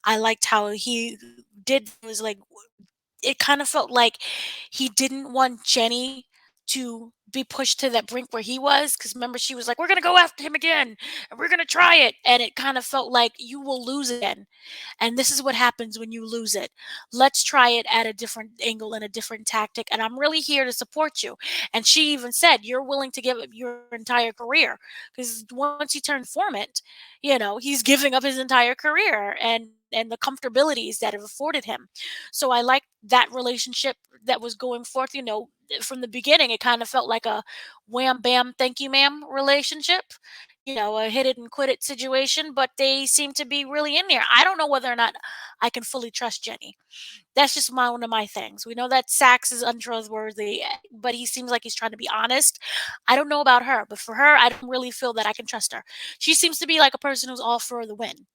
I liked how he did was like it kind of felt like he didn't want Jenny to be pushed to that brink where he was, because remember she was like, we're gonna go after him again and we're gonna try it, and it kind of felt like you will lose again, and this is what happens when you lose it. Let's try it at a different angle and a different tactic, and I'm really here to support you. And she even said, you're willing to give up your entire career, because once he turned informant, he's giving up his entire career and the comfortabilities that have afforded him. So I like that relationship that was going forth. From the beginning, it kind of felt like a wham bam, thank you, ma'am relationship. A hit it and quit it situation, but they seem to be really in there. I don't know whether or not I can fully trust Jenny. That's just one of my things. We know that Sax is untrustworthy, but he seems like he's trying to be honest. I don't know about her, but for her, I don't really feel that I can trust her. She seems to be like a person who's all for the win.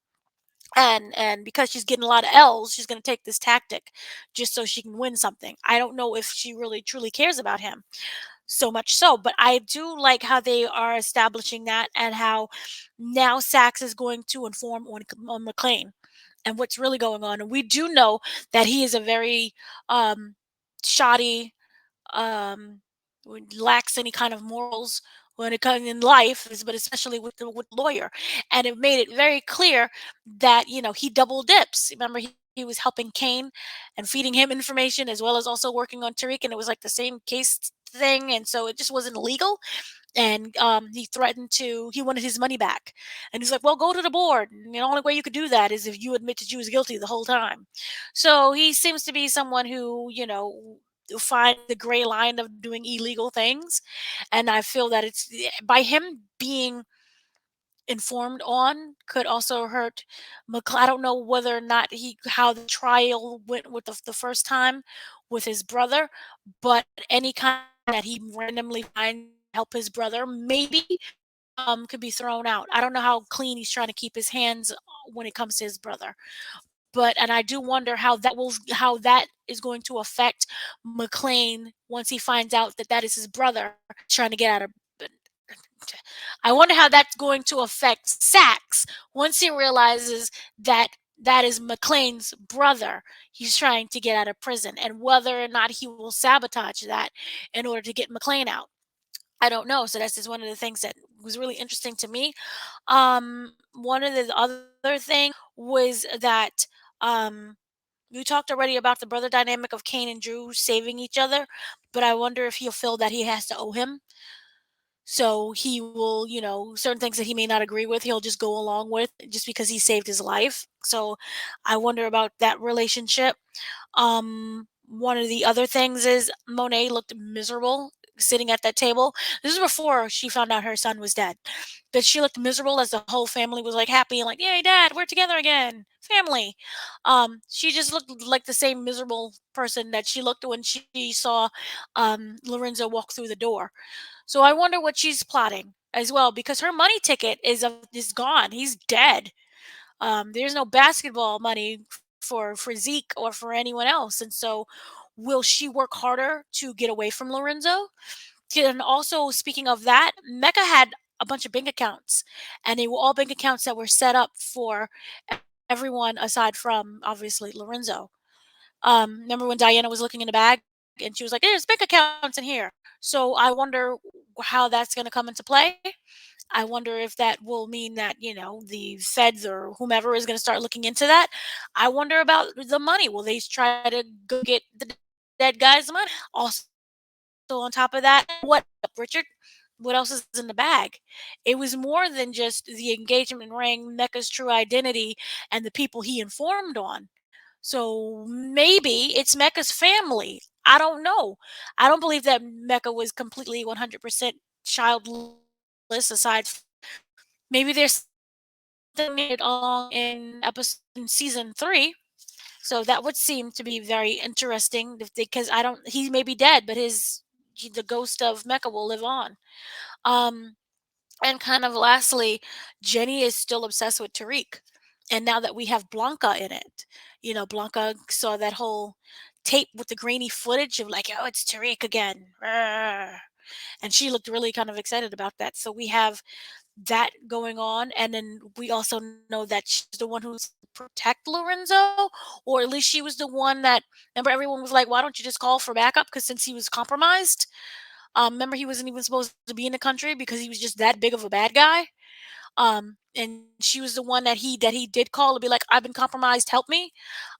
And because she's getting a lot of L's, she's going to take this tactic just so she can win something. I don't know if she really truly cares about him so much so, but I do like how they are establishing that, and how now Sax is going to inform on McClane and what's really going on. And we do know that he is a very shoddy, um, lacks any kind of morals when it comes in life, but especially with lawyer. And it made it very clear that he double dips. Remember, he was helping Kane and feeding him information as well as also working on Tariq, and it was like the same case thing, and so it just wasn't legal. And he wanted his money back, and he's like, well, go to the board, and the only way you could do that is if you admit that you was guilty the whole time. So he seems to be someone who find the gray line of doing illegal things, and I feel that it's by him being informed on could also hurt I don't know whether or not how the trial went with the first time with his brother, but any kind that he randomly finds to help his brother maybe could be thrown out. I don't know how clean he's trying to keep his hands when it comes to his brother. And I do wonder how that is going to affect McClane once he finds out that that is his brother trying to get out of. I wonder how that's going to affect Sax once he realizes that that is McClane's brother. He's trying to get out of prison, and whether or not he will sabotage that in order to get McClane out. I don't know. So that's just one of the things that was really interesting to me. One of the other thing was that we talked already about the brother dynamic of Kane and Drew saving each other, but I wonder if he'll feel that he has to owe him. So he will, certain things that he may not agree with, he'll just go along with just because he saved his life. So I wonder about that relationship. One of the other things is Monet looked miserable sitting at that table. This is before she found out her son was dead. But she looked miserable as the whole family was like happy and like, yay, dad, we're together again. Family. She just looked like the same miserable person that she looked when she saw Lorenzo walk through the door. So I wonder what she's plotting as well, because her money ticket is gone. He's dead. There's no basketball money for Zeke or for anyone else, and so will she work harder to get away from Lorenzo? And also, speaking of that, Mecca had a bunch of bank accounts, and they were all bank accounts that were set up for everyone aside from obviously Lorenzo. Remember when Diana was looking in the bag and she was like, "There's bank accounts in here." So I wonder how that's going to come into play. I wonder if that will mean that, the feds or whomever is going to start looking into that. I wonder about the money. Will they try to go get the dead guy's money? Also, on top of that, what up, Richard? what else is in the bag. It was more than just the engagement ring, Mecca's true identity, and the people he informed on. So maybe it's Mecca's family. I don't know. I don't believe that Mecca was completely 100% childless. Aside, maybe there's something made along in episode in season 3. So that would seem to be very interesting because I don't. He may be dead, but the ghost of Mecca will live on. Um, and kind of lastly, Jenny is still obsessed with Tariq. And now that we have Blanca in it, Blanca saw that whole tape with the grainy footage of like, oh, it's Tariq again. Arr. And she looked really kind of excited about that. So we have that going on. And then we also know that she's the one who's protect Lorenzo, or at least she was the one that, remember, everyone was like, why don't you just call for backup? Because since he was compromised, remember, he wasn't even supposed to be in the country because he was just that big of a bad guy. And she was the one that he did call to be like, I've been compromised, help me.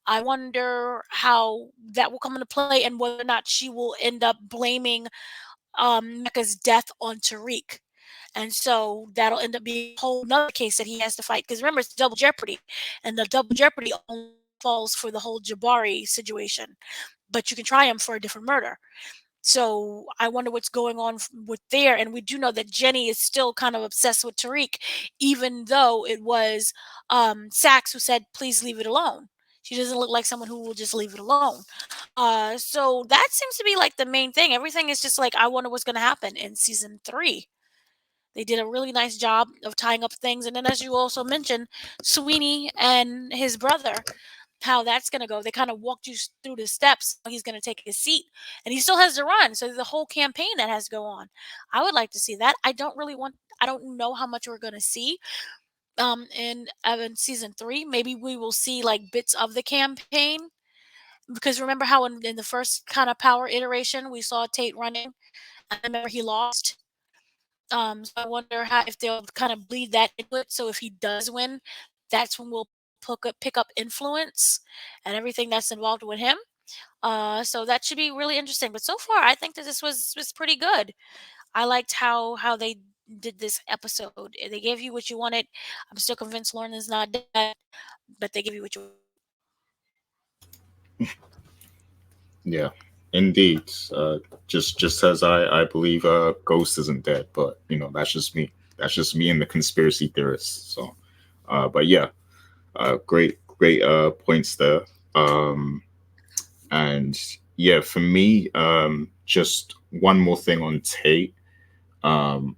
I wonder how that will come into play and whether or not she will end up blaming Mecca's death on Tariq. And so that'll end up being a whole nother case that he has to fight. Because remember, it's double jeopardy. And the double jeopardy only falls for the whole Jabari situation. But you can try him for a different murder. So I wonder what's going on with there. And we do know that Jenny is still kind of obsessed with Tariq, even though it was Sax who said, please leave it alone. She doesn't look like someone who will just leave it alone. So that seems to be like the main thing. Everything is just like, I wonder what's going to happen in season 3. They did a really nice job of tying up things. And then, as you also mentioned, Sweeney and his brother, how that's going to go. They kind of walked you through the steps. He's going to take his seat, and he still has to run. So there's a whole campaign that has to go on. I would like to see that. I don't know how much we're going to see in season 3. Maybe we will see like bits of the campaign, because remember how in the first kind of power iteration we saw Tate running, and I remember he lost. So I wonder how if they'll kind of bleed that into it. So if he does win, that's when we'll pick up influence and everything that's involved with him. So that should be really interesting. But so far, I think that this was pretty good. I liked how they did this episode. They gave you what you wanted. I'm still convinced Lauren is not dead, but they give you what you. Yeah, indeed. Just as I believe Ghost isn't dead, but that's just me. That's just me and the conspiracy theorists. So, but yeah, great points there. And yeah, for me, just one more thing on Tate. Um,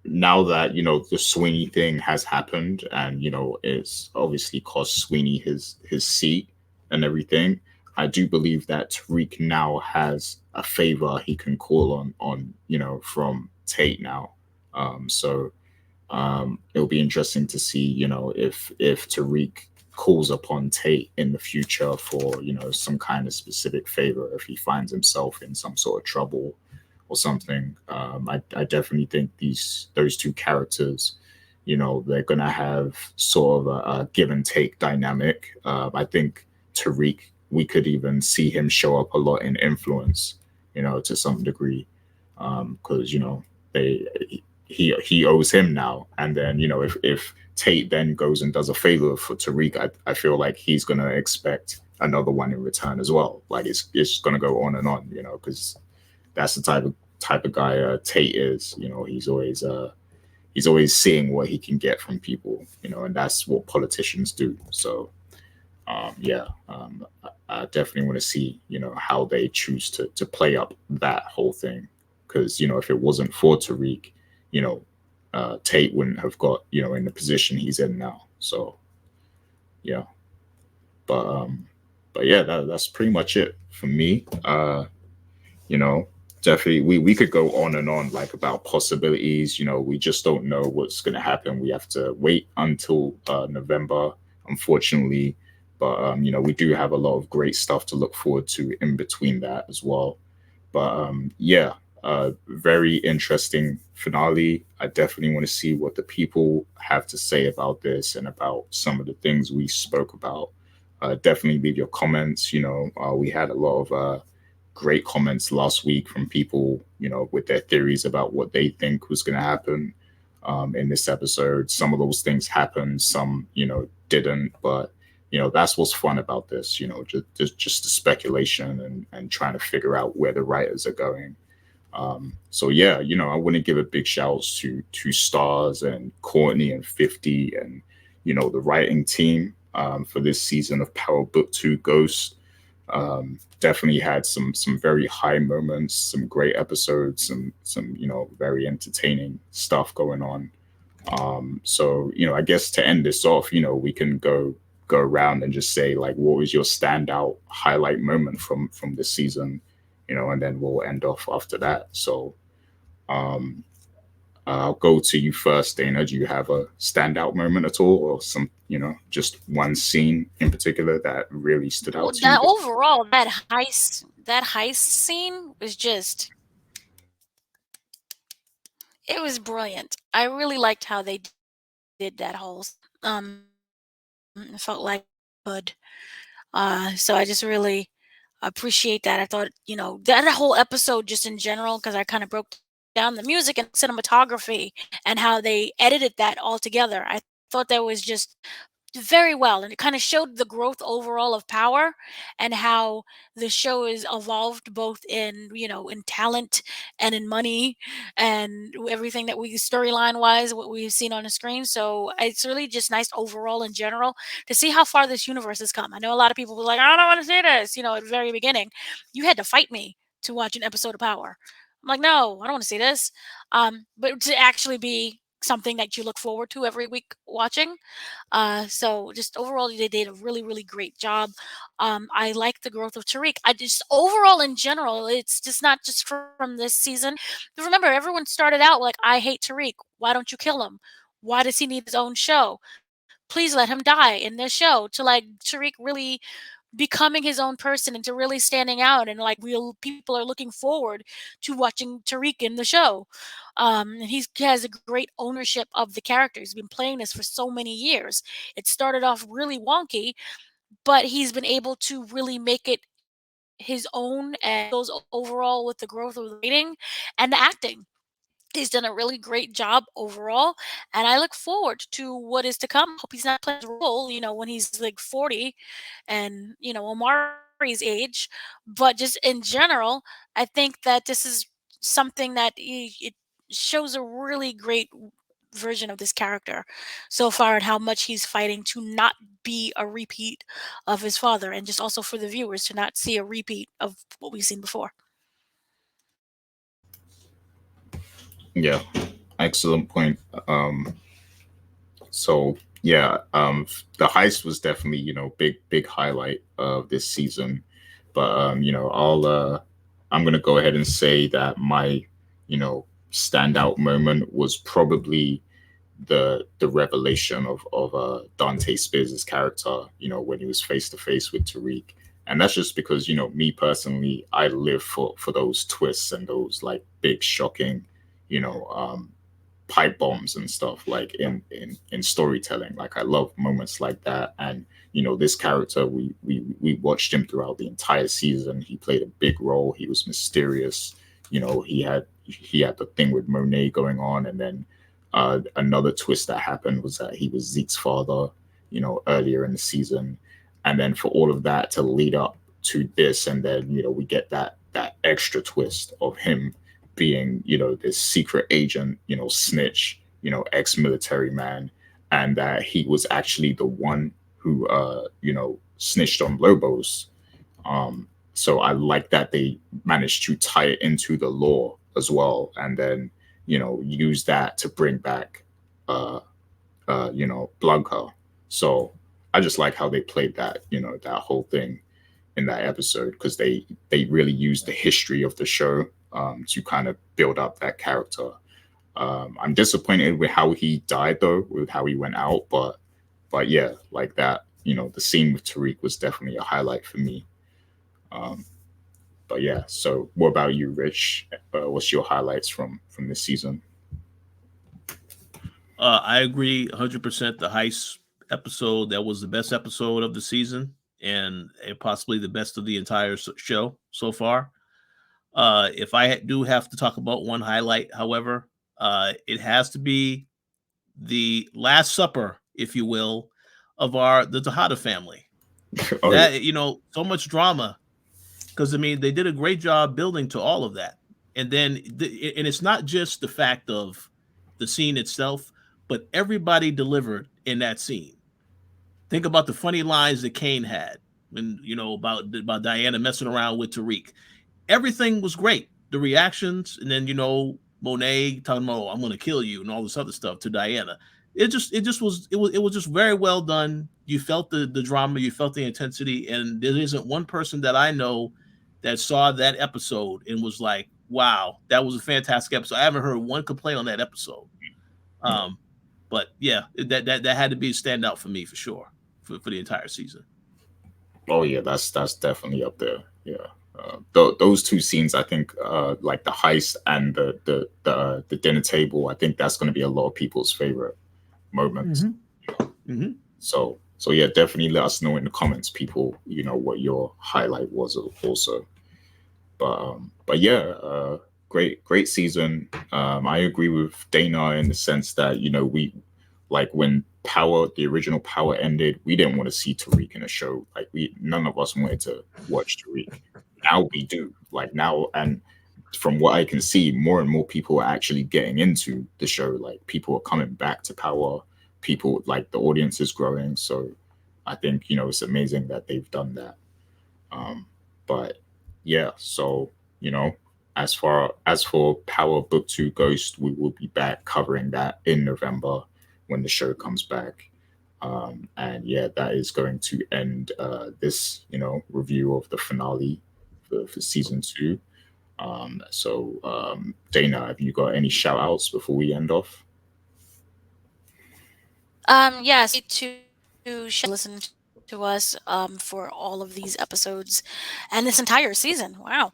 Now that the Sweeney thing has happened, and it's obviously cost Sweeney his seat and everything, I do believe that Tariq now has a favor he can call on from Tate now. So it'll be interesting to see if Tariq calls upon Tate in the future for some kind of specific favor if he finds himself in some sort of trouble or something. I definitely think those two characters, they're gonna have sort of a give and take dynamic. I think Tariq, we could even see him show up a lot in influence, to some degree, because they he owes him now, and then if Tate then goes and does a favor for Tariq, I feel like he's gonna expect another one in return as well. Like it's gonna go on and on, because that's the type of guy Tate is. He's always seeing what he can get from people, and that's what politicians do. So I definitely want to see how they choose to play up that whole thing, because if it wasn't for Tariq, Tate wouldn't have got in the position he's in now. So yeah, but yeah, that's pretty much it for me. You know, definitely we could go on and on like about possibilities. We just don't know what's going to happen. We have to wait until November, unfortunately. But we do have a lot of great stuff to look forward to in between that as well. But yeah, very interesting finale. I definitely want to see what the people have to say about this and about some of the things we spoke about. Definitely leave your comments. We had a lot of great comments last week from people, with their theories about what they think was going to happen in this episode. Some of those things happened, some, didn't, but that's what's fun about this, just the speculation and trying to figure out where the writers are going. So yeah, I want to give a big shout out to Stars and Courtney and 50 and the writing team for this season of Power Book 2 Ghost. Definitely had some very high moments, some great episodes, some very entertaining stuff going on. So I guess to end this off, we can go around and just say, like, what was your standout highlight moment from this season, and then we'll end off after that. So um I'll go to you first, Dana. Do you have a standout moment at all, or some, just one scene in particular that really stood out Well, to you? that overall, that heist scene was just, it was brilliant. I really liked how they did that whole. It felt like good. So I just really appreciate that. I thought, that whole episode just in general, because I kind of broke down the music and cinematography and how they edited that all together. I thought that was just very well, and it kind of showed the growth overall of Power and how the show is evolved both in, in talent and in money and everything that we storyline wise what we've seen on the screen. So it's really just nice overall in general to see how far this universe has come. I know a lot of people were like, I don't want to see this, at the very beginning. You had to fight me to watch an episode of Power. I'm like, no, I don't want to see this. But to actually be something that you look forward to every week watching. So just overall, they did a really, really great job. I like the growth of Tariq. I just overall in general, it's just not just from this season. Remember, everyone started out like, I hate Tariq. Why don't you kill him? Why does he need his own show? Please let him die in this show. To like Tariq really becoming his own person and to really standing out, and like real people are looking forward to watching Tariq in the show. And he has a great ownership of the character. He's been playing this for so many years. It started off really wonky, but he's been able to really make it his own, and goes overall with the growth of the writing and the acting. He's done a really great job overall, and I look forward to what is to come. Hope he's not playing his role, when he's like 40 and, Omari's age. But just in general, I think that this is something that it shows a really great version of this character so far, and how much he's fighting to not be a repeat of his father, and just also for the viewers to not see a repeat of what we've seen before. Yeah, excellent point. So yeah, the heist was definitely, big highlight of this season. But I'm gonna go ahead and say that my, standout moment was probably the revelation of Dante Spears' character, when he was face to face with Tariq. And that's just because, me personally, I live for those twists and those like big shocking, you know, um, pipe bombs and stuff, like in storytelling. Like I love moments like that. And this character, we watched him throughout the entire season. He played a big role. He was mysterious. He had the thing with Monet going on, and then another twist that happened was that he was Zeke's father, earlier in the season. And then for all of that to lead up to this, and then we get that extra twist of him being, this secret agent, snitch, ex-military man, and that he was actually the one who, snitched on Lobos. So I like that they managed to tie it into the law as well, and then use that to bring back, Blanca. So I just like how they played that, that whole thing in that episode, because they really used the history of the show to kind of build up that character. I'm disappointed with how he died though, with how he went out, but yeah, like that, the scene with Tariq was definitely a highlight for me. Um, but yeah, so what about you, Rich? What's your highlights from this season? I agree 100%. The heist episode, that was the best episode of the season, and possibly the best of the entire show so far. If I do have to talk about one highlight, however, it has to be the Last Supper, if you will, of the Tejada family. Oh, That so much drama, because I mean they did a great job building to all of that, and then and it's not just the fact of the scene itself, but everybody delivered in that scene. Think about the funny lines that Kane had when about Diana messing around with Tariq. Everything was great. The reactions, and then Monet talking about, "Oh, I'm gonna kill you," and all this other stuff to Diana. It was just very well done. You felt the drama, you felt the intensity, and there isn't one person that I know that saw that episode and was like, "Wow, that was a fantastic episode." I haven't heard one complaint on that episode. But yeah, that had to be a standout for me for sure for the entire season. Oh yeah, that's definitely up there. Yeah, those two scenes, I think, like the heist and the dinner table, I think that's going to be a lot of people's favorite moments. So yeah, definitely let us know in the comments, people. What your highlight was also. But yeah, great season. I agree with Dana in the sense that we like when the original Power ended, we didn't want to see Tariq in a show. Like none of us wanted to watch Tariq. Now we do. Like now, and from what I can see, more and more people are actually getting into the show. Like people are coming back to Power. People like the audience is growing. So I think it's amazing that they've done that. But yeah, so as for Power Book 2 Ghost, we will be back covering that in November when the show comes back. And yeah, that is going to end this review of the finale for season 2. Dana, have you got any shout outs before we end off? Yes, to listen to us for all of these episodes and this entire season. Wow.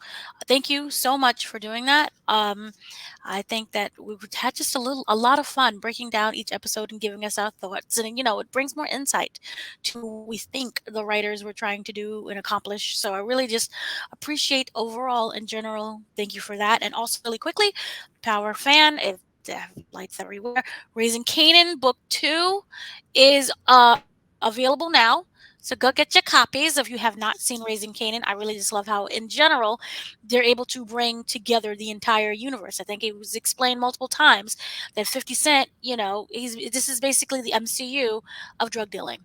Thank you so much for doing that. I think that we've had just a lot of fun breaking down each episode and giving us our thoughts. And, it brings more insight to what we think the writers were trying to do and accomplish. So I really just appreciate overall in general. Thank you for that. And also really quickly, Power fan, if lights everywhere. Raising Canaan Book 2 is available now. So go get your copies if you have not seen Raising Canaan. I really just love how, in general, they're able to bring together the entire universe. I think it was explained multiple times that 50 Cent, this is basically the MCU of drug dealing.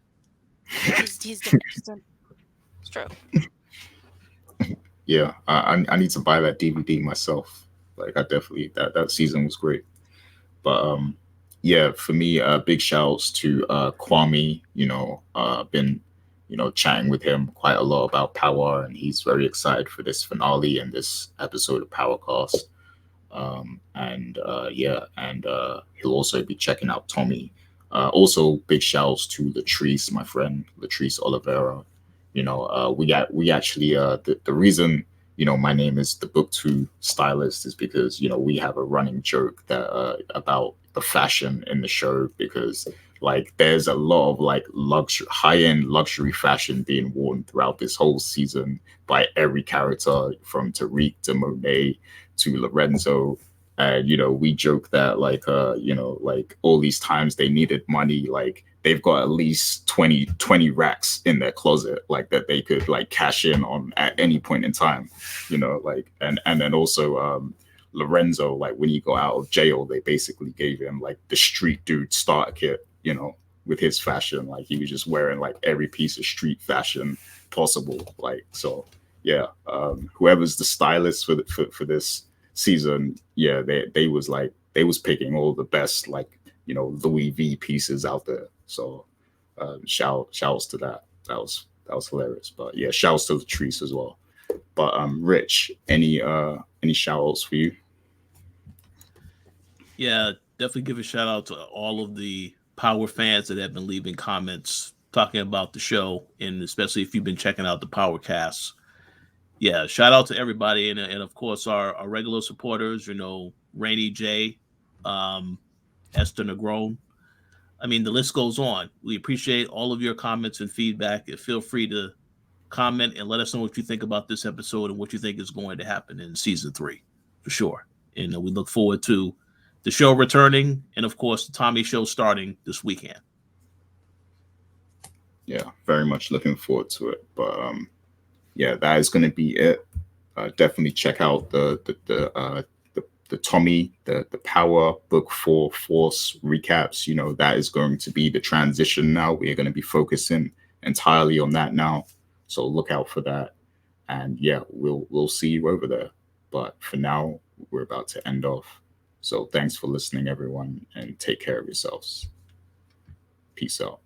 He's doing it. It's true. Yeah, I need to buy that DVD myself. Like I definitely that season was great. But yeah, for me, big shouts to Kwame. Been chatting with him quite a lot about Power, and he's very excited for this finale and this episode of Powercast. And he'll also be checking out Tommy. Also, big shouts to Latrice, my friend Latrice Oliveira. We actually the reason my name is the Book 2 Stylist is because we have a running joke that about the fashion in the show, because like there's a lot of like high-end luxury fashion being worn throughout this whole season by every character, from Tariq to Monet to Lorenzo. And we joke that like like all these times they needed money, like they've got at least 20 racks in their closet, like that they could like cash in on at any point in time, like and then also Lorenzo, like when he got out of jail, they basically gave him like the street dude starter kit, with his fashion. Like he was just wearing like every piece of street fashion possible. Like, so yeah, whoever's the stylist for this season, yeah, they was picking all the best like Louis V pieces out there. So shouts to that. That was hilarious. But yeah, shouts to Latrice as well. But Rich, any shout outs for you? Yeah, definitely give a shout out to all of the Power fans that have been leaving comments talking about the show, and especially if you've been checking out the Power casts. Yeah, shout out to everybody, and of course our regular supporters. Rainy J, Esther Negron. I mean, the list goes on. We appreciate all of your comments and feedback. Feel free to comment, and let us know what you think about this episode and what you think is going to happen in season 3, for sure. And we look forward to the show returning, and of course, the Tommy show starting this weekend. Yeah, very much looking forward to it. But yeah, that is going to be it. Definitely check out the Tommy, the Power Book 4 Force recaps. You know, that is going to be the transition now. We are going to be focusing entirely on that now. So look out for that. And yeah, we'll see you over there. But for now, we're about to end off. So thanks for listening, everyone, and take care of yourselves. Peace out.